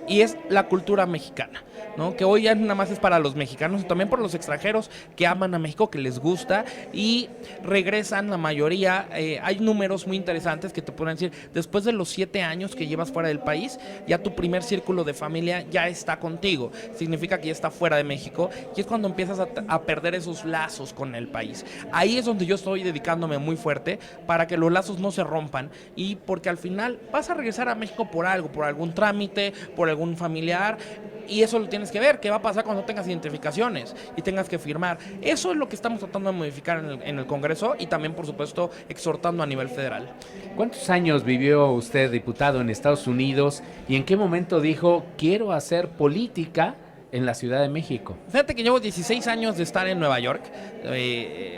y es la cultura mexicana, ¿no? Que hoy ya nada más es para los mexicanos y también por los extranjeros que aman a México, que les gusta y regresan la mayoría. Hay números muy interesantes que te pueden decir, después de los 7 años que llevas fuera del país, ya tu primer círculo de familia ya está contigo, significa que ya está fuera de México, y es cuando empiezas a perder esos lazos con el país. Ahí es donde yo estoy dedicándome muy fuerte para que los lazos no se rompan, y porque al final vas a regresar a México por algo, por algún trámite, por algún familiar, y eso lo tienes que ver, qué va a pasar cuando tengas identificaciones y tengas que firmar. Eso es lo que estamos tratando de modificar en el Congreso, y también, por supuesto, exhortando a nivel federal. ¿Cuántos años vivió usted, diputado, en Estados Unidos, y en qué momento dijo, quiero hacer política en la Ciudad de México? Fíjate que llevo 16 años de estar en Nueva York.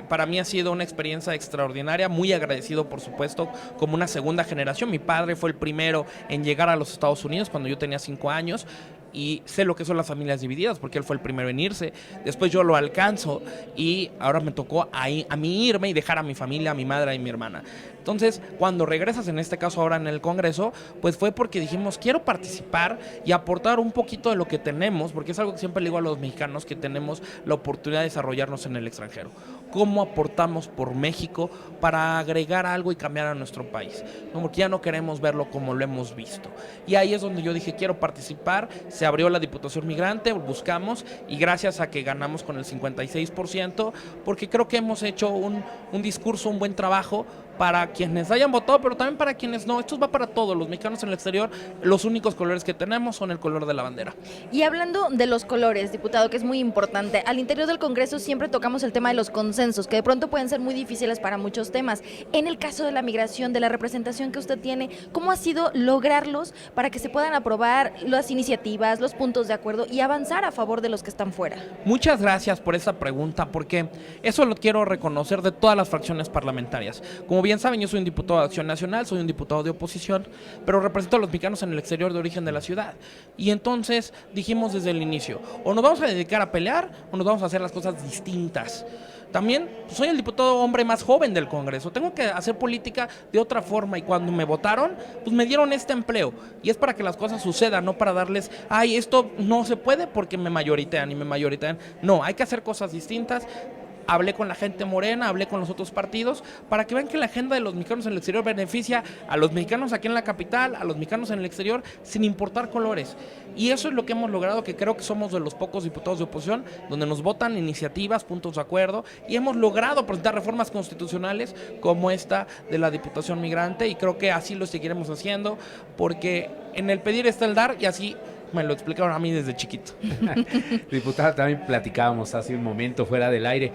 Para mí ha sido una experiencia extraordinaria, muy agradecido, por supuesto, como una segunda generación. Mi padre fue el primero en llegar a los Estados Unidos cuando yo tenía 5 años, y sé lo que son las familias divididas, porque él fue el primero en irse. Después yo lo alcanzo, y ahora me tocó a mí irme y dejar a mi familia, a mi madre y mi hermana. Entonces, cuando regresas, en este caso ahora en el Congreso, pues fue porque dijimos, quiero participar y aportar un poquito de lo que tenemos, porque es algo que siempre le digo a los mexicanos, que tenemos la oportunidad de desarrollarnos en el extranjero. ¿Cómo aportamos por México para agregar algo y cambiar a nuestro país? ¿No? Porque ya no queremos verlo como lo hemos visto. Y ahí es donde yo dije, quiero participar. Se abrió la Diputación Migrante, buscamos, y gracias a que ganamos con el 56%, porque creo que hemos hecho un discurso, un buen trabajo para quienes hayan votado, pero también para quienes no. Esto va para todos los mexicanos en el exterior. Los únicos colores que tenemos son el color de la bandera. Y hablando de los colores, diputado, que es muy importante, al interior del Congreso siempre tocamos el tema de los consensos, que de pronto pueden ser muy difíciles para muchos temas. En el caso de la migración, de la representación que usted tiene, ¿cómo ha sido lograrlos para que se puedan aprobar las iniciativas, los puntos de acuerdo y avanzar a favor de los que están fuera? Muchas gracias por esa pregunta, porque eso lo quiero reconocer de todas las fracciones parlamentarias. Como bien saben, yo soy un diputado de Acción Nacional, soy un diputado de oposición, pero represento a los mexicanos en el exterior de origen de la ciudad. Y entonces dijimos desde el inicio, o nos vamos a dedicar a pelear o nos vamos a hacer las cosas distintas. También soy el diputado hombre más joven del Congreso, tengo que hacer política de otra forma y cuando me votaron, pues me dieron este empleo y es para que las cosas sucedan, no para darles, ay, esto no se puede porque me mayoritean y me mayoritean. No, hay que hacer cosas distintas. Hablé con la gente morena, hablé con los otros partidos, para que vean que la agenda de los mexicanos en el exterior beneficia a los mexicanos aquí en la capital, a los mexicanos en el exterior, sin importar colores. Y eso es lo que hemos logrado, que creo que somos de los pocos diputados de oposición, donde nos votan iniciativas, puntos de acuerdo, y hemos logrado presentar reformas constitucionales como esta de la Diputación Migrante, y creo que así lo seguiremos haciendo, porque en el pedir está el dar, y así me lo explicaron a mí desde chiquito. Diputada, también platicábamos hace un momento fuera del aire.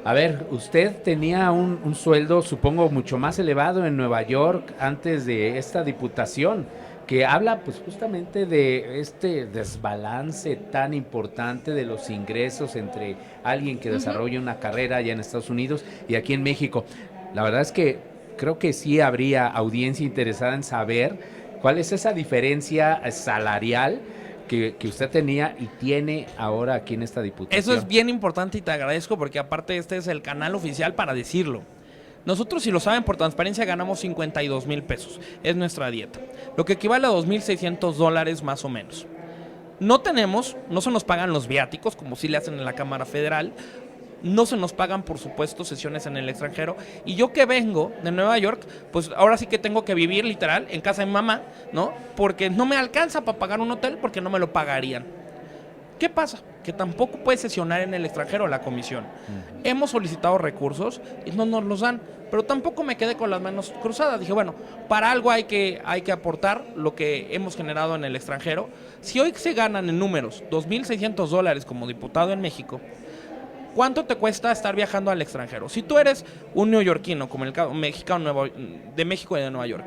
A ver, usted tenía un sueldo, supongo, mucho más elevado en Nueva York antes de esta diputación, que habla pues justamente de este desbalance tan importante de los ingresos entre alguien que desarrolla una carrera allá en Estados Unidos y aquí en México. La verdad es que creo que sí habría audiencia interesada en saber cuál es esa diferencia salarial que usted tenía y tiene ahora aquí en esta diputación. Eso es bien importante y te agradezco porque aparte este es el canal oficial para decirlo. Nosotros, si lo saben, por transparencia ganamos 52,000 pesos. Es nuestra dieta. Lo que equivale a $2,600 más o menos. No se nos pagan los viáticos como sí le hacen en la Cámara Federal. No se nos pagan, por supuesto, sesiones en el extranjero. Y yo que vengo de Nueva York, pues ahora sí que tengo que vivir literal en casa de mi mamá, ¿no? Porque no me alcanza para pagar un hotel porque no me lo pagarían. ¿Qué pasa? Que tampoco puede sesionar en el extranjero la comisión. Hemos solicitado recursos y no nos los dan, pero tampoco me quedé con las manos cruzadas. Dije, bueno, para algo hay que aportar lo que hemos generado en el extranjero. Si hoy se ganan en números $2,600 como diputado en México, ¿cuánto te cuesta estar viajando al extranjero? Si tú eres un neoyorquino, como el caso mexicano de México y de Nueva York,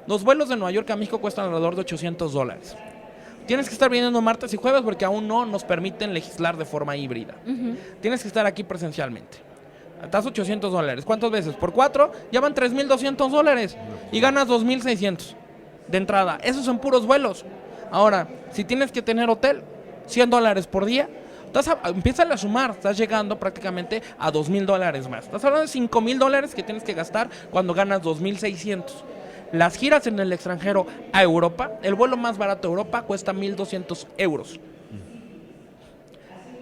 los vuelos de Nueva York a México cuestan alrededor de $800. Tienes que estar viniendo martes y jueves porque aún no nos permiten legislar de forma híbrida. Tienes que estar aquí presencialmente. Estás $800. ¿Cuántas veces? Por 4, ya van $3,200 y ganas $2,600 de entrada. Esos son puros vuelos. Ahora, si tienes que tener hotel, $100 por día, empieza a sumar, estás llegando prácticamente a $2,000 más. Estás hablando de $5,000 que tienes que gastar cuando ganas $2,600. Las giras en el extranjero a Europa, el vuelo más barato a Europa cuesta €1,200.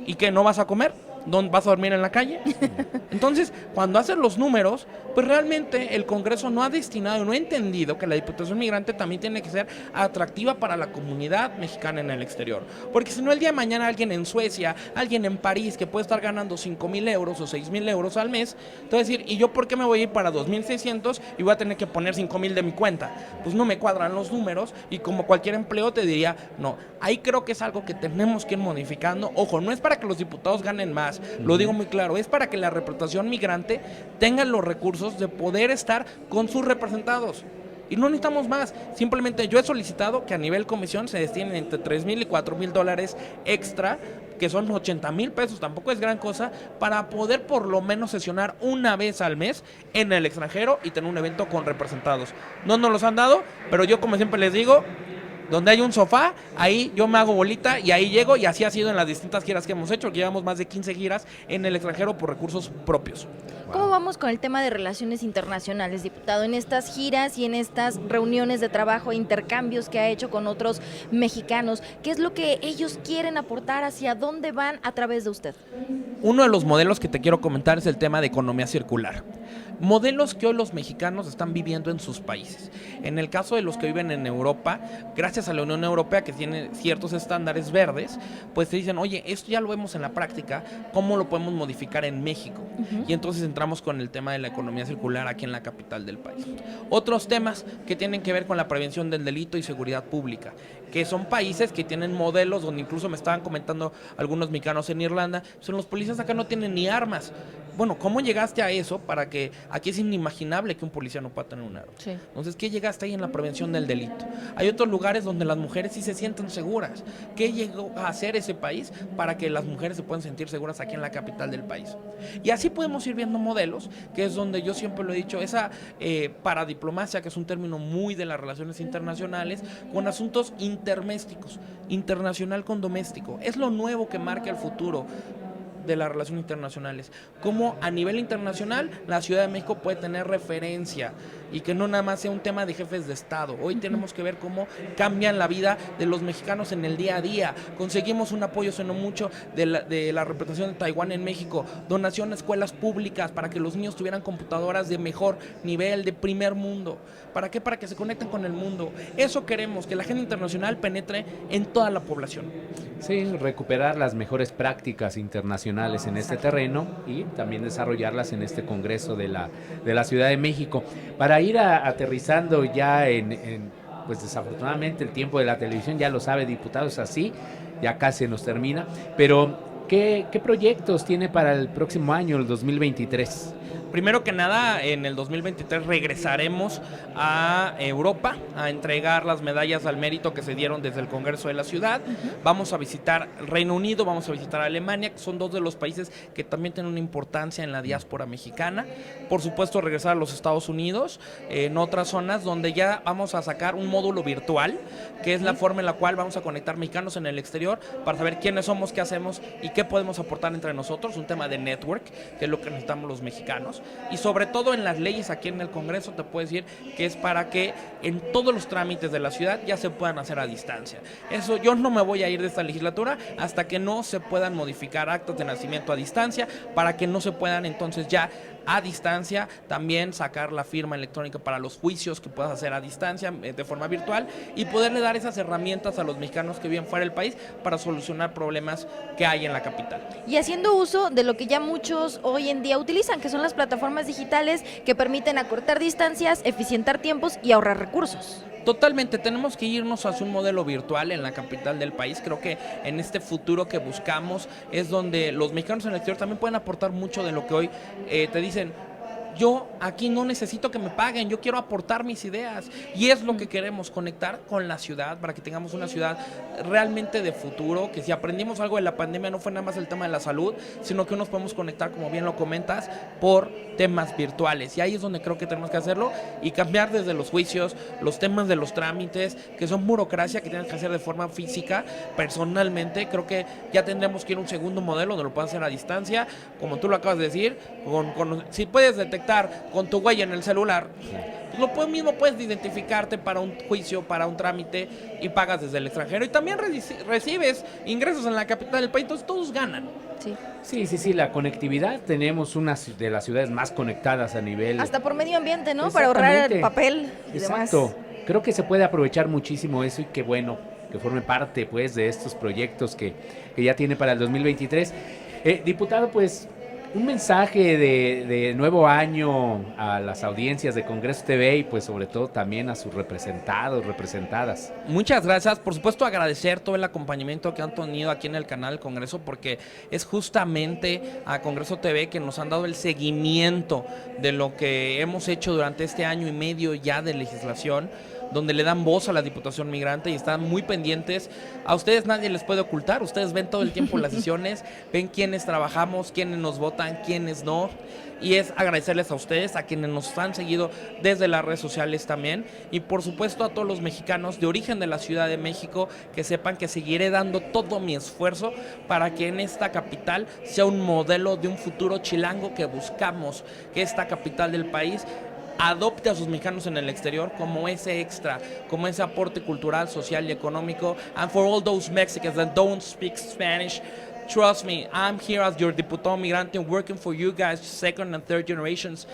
¿Y qué, no vas a comer? ¿Dónde vas a dormir en la calle? Entonces, cuando haces los números, pues realmente el Congreso no ha destinado, no ha entendido que la Diputación Migrante también tiene que ser atractiva para la comunidad mexicana en el exterior. Porque si no, el día de mañana alguien en Suecia, alguien en París, que puede estar ganando 5,000 euros o 6,000 euros al mes, te va a decir, ¿y yo por qué me voy a ir para 2,600 y voy a tener que poner 5,000 de mi cuenta? Pues no me cuadran los números y como cualquier empleo te diría, no, ahí creo que es algo que tenemos que ir modificando. Ojo, no es para que los diputados ganen más, lo digo muy claro, es para que la representación migrante tenga los recursos de poder estar con sus representados. Y no necesitamos más, simplemente yo he solicitado que a nivel comisión se destinen entre $3,000 y $4,000 extra, que son 80,000 pesos, tampoco es gran cosa, para poder por lo menos sesionar una vez al mes en el extranjero y tener un evento con representados. No nos los han dado, pero yo como siempre les digo, donde hay un sofá, ahí yo me hago bolita y ahí llego, y así ha sido en las distintas giras que hemos hecho, que llevamos más de 15 giras en el extranjero por recursos propios. ¿Cómo vamos con el tema de relaciones internacionales, diputado? En estas giras y en estas reuniones de trabajo e intercambios que ha hecho con otros mexicanos, ¿qué es lo que ellos quieren aportar? ¿Hacia dónde van a través de usted? Uno de los modelos que te quiero comentar es el tema de economía circular. Modelos que hoy los mexicanos están viviendo en sus países. En el caso de los que viven en Europa, gracias a la Unión Europea, que tiene ciertos estándares verdes, pues te dicen, oye, esto ya lo vemos en la práctica, ¿cómo lo podemos modificar en México? Y entonces entramos con el tema de la economía circular aquí en la capital del país. Otros temas que tienen que ver con la prevención del delito y seguridad pública, que son países que tienen modelos donde incluso me estaban comentando algunos mexicanos en Irlanda, son los policías policías acá no tienen ni armas. Bueno, ¿cómo llegaste a eso para que aquí es inimaginable que un policía no pueda tener un arma? Sí. Entonces, ¿qué llegaste ahí en la prevención del delito? Hay otros lugares donde las mujeres sí se sienten seguras. ¿Qué llegó a hacer ese país para que las mujeres se puedan sentir seguras aquí en la capital del país? Y así podemos ir viendo modelos, que es donde yo siempre lo he dicho, esa paradiplomacia, que es un término muy de las relaciones internacionales, con asuntos intermésticos, internacional con doméstico. Es lo nuevo que marca el futuro de las relaciones internacionales, cómo a nivel internacional la Ciudad de México puede tener referencia y que no nada más sea un tema de jefes de Estado. Hoy tenemos que ver cómo cambian la vida de los mexicanos en el día a día. Conseguimos un apoyo, no mucho, de la representación de Taiwán en México, donación a escuelas públicas para que los niños tuvieran computadoras de mejor nivel, de primer mundo. ¿Para qué? Para que se conecten con el mundo. Eso queremos, que la agenda internacional penetre en toda la población. Sí, recuperar las mejores prácticas internacionales en este terreno y también desarrollarlas en este Congreso de la Ciudad de México. Para ir aterrizando ya pues desafortunadamente el tiempo de la televisión, ya lo sabe, diputados, así, ya casi nos termina, pero ¿qué proyectos tiene para el próximo año, el 2023? Primero que nada, en el 2023 regresaremos a Europa a entregar las medallas al mérito que se dieron desde el Congreso de la Ciudad. Vamos a visitar Reino Unido, vamos a visitar Alemania, que son dos de los países que también tienen una importancia en la diáspora mexicana. Por supuesto, regresar a los Estados Unidos, en otras zonas donde ya vamos a sacar un módulo virtual, que es la forma en la cual vamos a conectar mexicanos en el exterior para saber quiénes somos, qué hacemos y qué podemos aportar entre nosotros. Un tema de network, que es lo que necesitamos los mexicanos. Y sobre todo en las leyes aquí en el Congreso te puedo decir que es para que en todos los trámites de la ciudad ya se puedan hacer a distancia. Eso, yo no me voy a ir de esta legislatura hasta que no se puedan modificar actas de nacimiento a distancia, para que no se puedan entonces ya a distancia también sacar la firma electrónica para los juicios que puedas hacer a distancia de forma virtual y poderle dar esas herramientas a los mexicanos que viven fuera del país para solucionar problemas que hay en la capital. Y haciendo uso de lo que ya muchos hoy en día utilizan, que son las plataformas digitales que permiten acortar distancias, eficientar tiempos y ahorrar recursos. Totalmente, tenemos que irnos hacia un modelo virtual en la capital del país. Creo que en este futuro que buscamos es donde los mexicanos en el exterior también pueden aportar mucho de lo que hoy te dicen. Yo aquí no necesito que me paguen, yo quiero aportar mis ideas y es lo que queremos, conectar con la ciudad para que tengamos una ciudad realmente de futuro, que si aprendimos algo de la pandemia no fue nada más el tema de la salud, sino que nos podemos conectar, como bien lo comentas, por temas virtuales y ahí es donde creo que tenemos que hacerlo y cambiar desde los juicios, los temas de los trámites, que son burocracia que tienen que hacer de forma física. Personalmente creo que ya tendremos que ir a un segundo modelo donde lo puedas hacer a distancia, como tú lo acabas de decir, si puedes detectar con tu huella en el celular, lo mismo puedes identificarte para un juicio, para un trámite y pagas desde el extranjero y también recibes ingresos en la capital del país, entonces todos ganan. Sí, la conectividad, tenemos una de las ciudades más conectadas a nivel... Hasta por medio ambiente, ¿no? Para ahorrar el papel y Exacto. demás. Creo que se puede aprovechar muchísimo eso y qué bueno que forme parte pues de estos proyectos que ya tiene para el 2023. Diputado, pues un mensaje de nuevo año a las audiencias de Congreso TV y pues sobre todo también a sus representados, representadas. Muchas gracias, por supuesto agradecer todo el acompañamiento que han tenido aquí en el canal del Congreso, porque es justamente a Congreso TV que nos han dado el seguimiento de lo que hemos hecho durante este año y medio ya de legislación, donde le dan voz a la Diputación Migrante y están muy pendientes. A ustedes nadie les puede ocultar, ustedes ven todo el tiempo las sesiones, ven quiénes trabajamos, quiénes nos votan, quiénes no, y es agradecerles a ustedes, a quienes nos han seguido desde las redes sociales también, y por supuesto a todos los mexicanos de origen de la Ciudad de México, que sepan que seguiré dando todo mi esfuerzo para que en esta capital sea un modelo de un futuro chilango que buscamos, que esta capital del país adopte a sus mexicanos en el exterior como ese extra, como ese aporte cultural, social y económico. And for all those Mexicans that don't speak Spanish, trust me, I'm here as your diputado migrante working for you guys, second and third generations.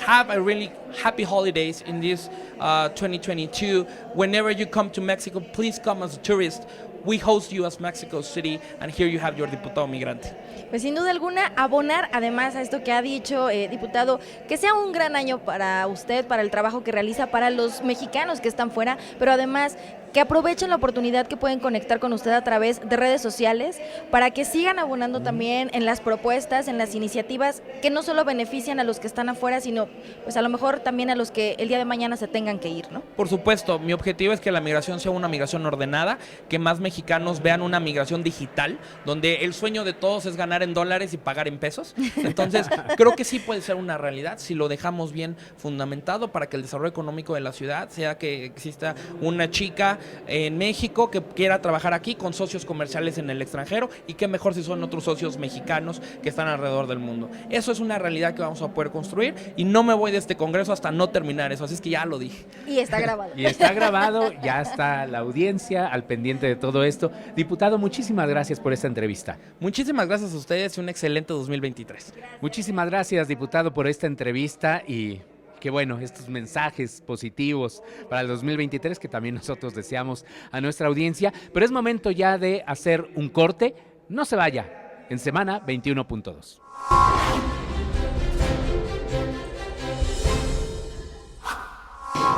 Have a really happy holidays in this 2022. Whenever you come to Mexico, please come as a tourist. We host you as Mexico City, and here you have your diputado migrante. Pues sin duda alguna, abonar además a esto que ha dicho, diputado, que sea un gran año para usted, para el trabajo que realiza, para los mexicanos que están fuera, pero además que aprovechen la oportunidad que pueden conectar con usted a través de redes sociales para que sigan abonando también en las propuestas, en las iniciativas que no solo benefician a los que están afuera, sino pues a lo mejor también a los que el día de mañana se tengan que ir, ¿no? Por supuesto, mi objetivo es que la migración sea una migración ordenada, que más mexicanos vean una migración digital, donde el sueño de todos es ganar en dólares y pagar en pesos. Entonces, creo que sí puede ser una realidad si lo dejamos bien fundamentado para que el desarrollo económico de la ciudad sea que exista una chica en México que quiera trabajar aquí con socios comerciales en el extranjero, y qué mejor si son otros socios mexicanos que están alrededor del mundo. Eso es una realidad que vamos a poder construir y no me voy de este congreso hasta no terminar eso, así es que ya lo dije. Y está grabado. Y está grabado, ya está la audiencia al pendiente de todo esto. Diputado, muchísimas gracias por esta entrevista. Muchísimas gracias a ustedes y un excelente 2023. Muchísimas gracias, diputado, por esta entrevista y qué bueno, estos mensajes positivos para el 2023 que también nosotros deseamos a nuestra audiencia. Pero es momento ya de hacer un corte. No se vaya, en Semana 21.2.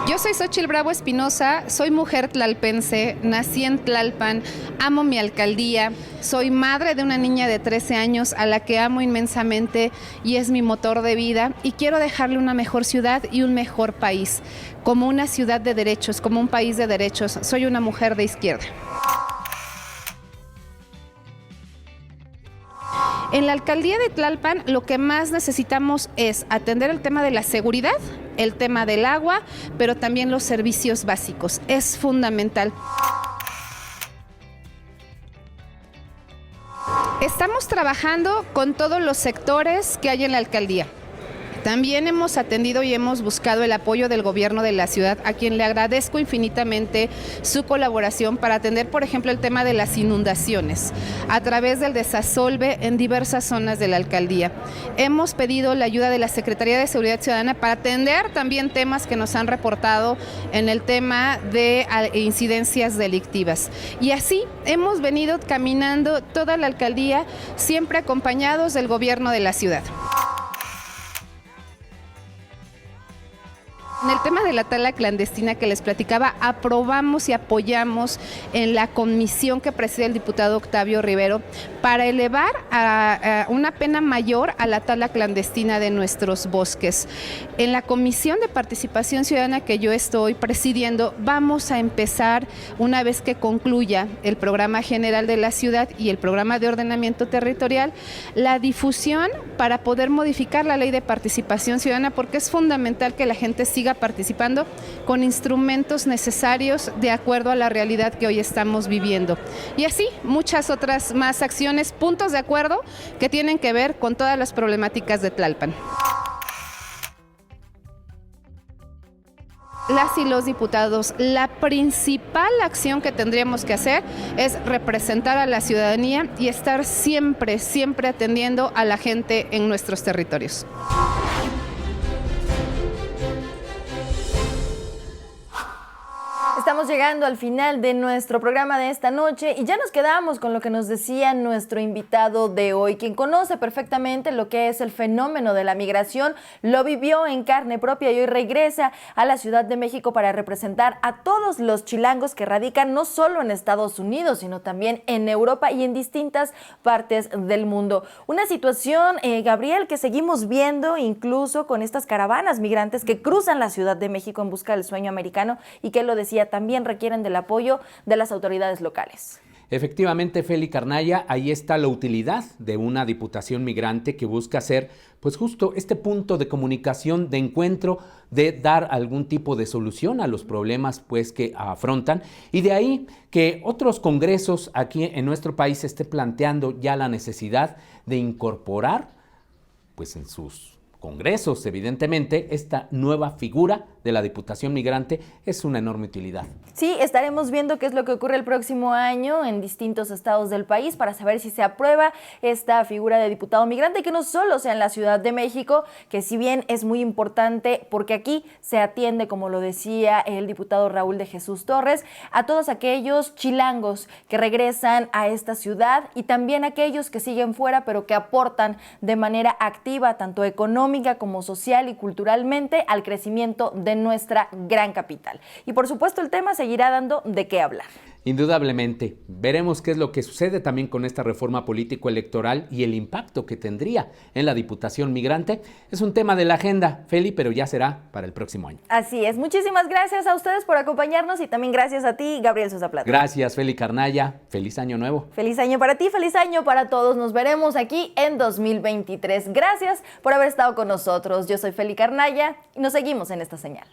Yo soy Xochitl Bravo Espinosa, soy mujer tlalpense, nací en Tlalpan, amo mi alcaldía, soy madre de una niña de 13 años a la que amo inmensamente y es mi motor de vida, y quiero dejarle una mejor ciudad y un mejor país, como una ciudad de derechos, como un país de derechos. Soy una mujer de izquierda. En la alcaldía de Tlalpan lo que más necesitamos es atender el tema de la seguridad, el tema del agua, pero también los servicios básicos. Es fundamental. Estamos trabajando con todos los sectores que hay en la alcaldía. También hemos atendido y hemos buscado el apoyo del gobierno de la ciudad, a quien le agradezco infinitamente su colaboración para atender, por ejemplo, el tema de las inundaciones a través del desasolve en diversas zonas de la alcaldía. Hemos pedido la ayuda de la Secretaría de Seguridad Ciudadana para atender también temas que nos han reportado en el tema de incidencias delictivas. Y así hemos venido caminando toda la alcaldía, siempre acompañados del gobierno de la ciudad. En el tema de la tala clandestina que les platicaba, aprobamos y apoyamos en la comisión que preside el diputado Octavio Rivero para elevar a una pena mayor a la tala clandestina de nuestros bosques. En la Comisión de Participación Ciudadana que yo estoy presidiendo, vamos a empezar, una vez que concluya el programa general de la ciudad y el programa de ordenamiento territorial, la difusión para poder modificar la ley de participación ciudadana, porque es fundamental que la gente siga participando con instrumentos necesarios de acuerdo a la realidad que hoy estamos viviendo. Y así muchas otras más acciones, puntos de acuerdo que tienen que ver con todas las problemáticas de Tlalpan. Las y los diputados, la principal acción que tendríamos que hacer es representar a la ciudadanía y estar siempre, siempre atendiendo a la gente en nuestros territorios. Estamos llegando al final de nuestro programa de esta noche y ya nos quedamos con lo que nos decía nuestro invitado de hoy, quien conoce perfectamente lo que es el fenómeno de la migración, lo vivió en carne propia y hoy regresa a la Ciudad de México para representar a todos los chilangos que radican no solo en Estados Unidos, sino también en Europa y en distintas partes del mundo. Una situación, Gabriel, que seguimos viendo incluso con estas caravanas migrantes que cruzan la Ciudad de México en busca del sueño americano y que lo decía, también requieren del apoyo de las autoridades locales. Efectivamente, Feli Carnaya, ahí está la utilidad de una diputación migrante que busca ser, pues justo este punto de comunicación, de encuentro, de dar algún tipo de solución a los problemas pues que afrontan, y de ahí que otros congresos aquí en nuestro país estén planteando ya la necesidad de incorporar pues en sus congresos, evidentemente, esta nueva figura de la Diputación Migrante es una enorme utilidad. Sí, estaremos viendo qué es lo que ocurre el próximo año en distintos estados del país para saber si se aprueba esta figura de diputado migrante, que no solo sea en la Ciudad de México, que si bien es muy importante porque aquí se atiende, como lo decía el diputado Raúl de Jesús Torres, a todos aquellos chilangos que regresan a esta ciudad y también aquellos que siguen fuera pero que aportan de manera activa, tanto económica económica como social y culturalmente al crecimiento de nuestra gran capital. Y por supuesto el tema seguirá dando de qué hablar. Indudablemente. Veremos qué es lo que sucede también con esta reforma político-electoral y el impacto que tendría en la Diputación Migrante. Es un tema de la agenda, Feli, pero ya será para el próximo año. Así es. Muchísimas gracias a ustedes por acompañarnos y también gracias a ti, Gabriel Sosa Plata. Gracias, Feli Carnaya. Feliz año nuevo. Feliz año para ti, feliz año para todos. Nos veremos aquí en 2023. Gracias por haber estado con nosotros. Yo soy Feli Carnaya y nos seguimos en esta señal.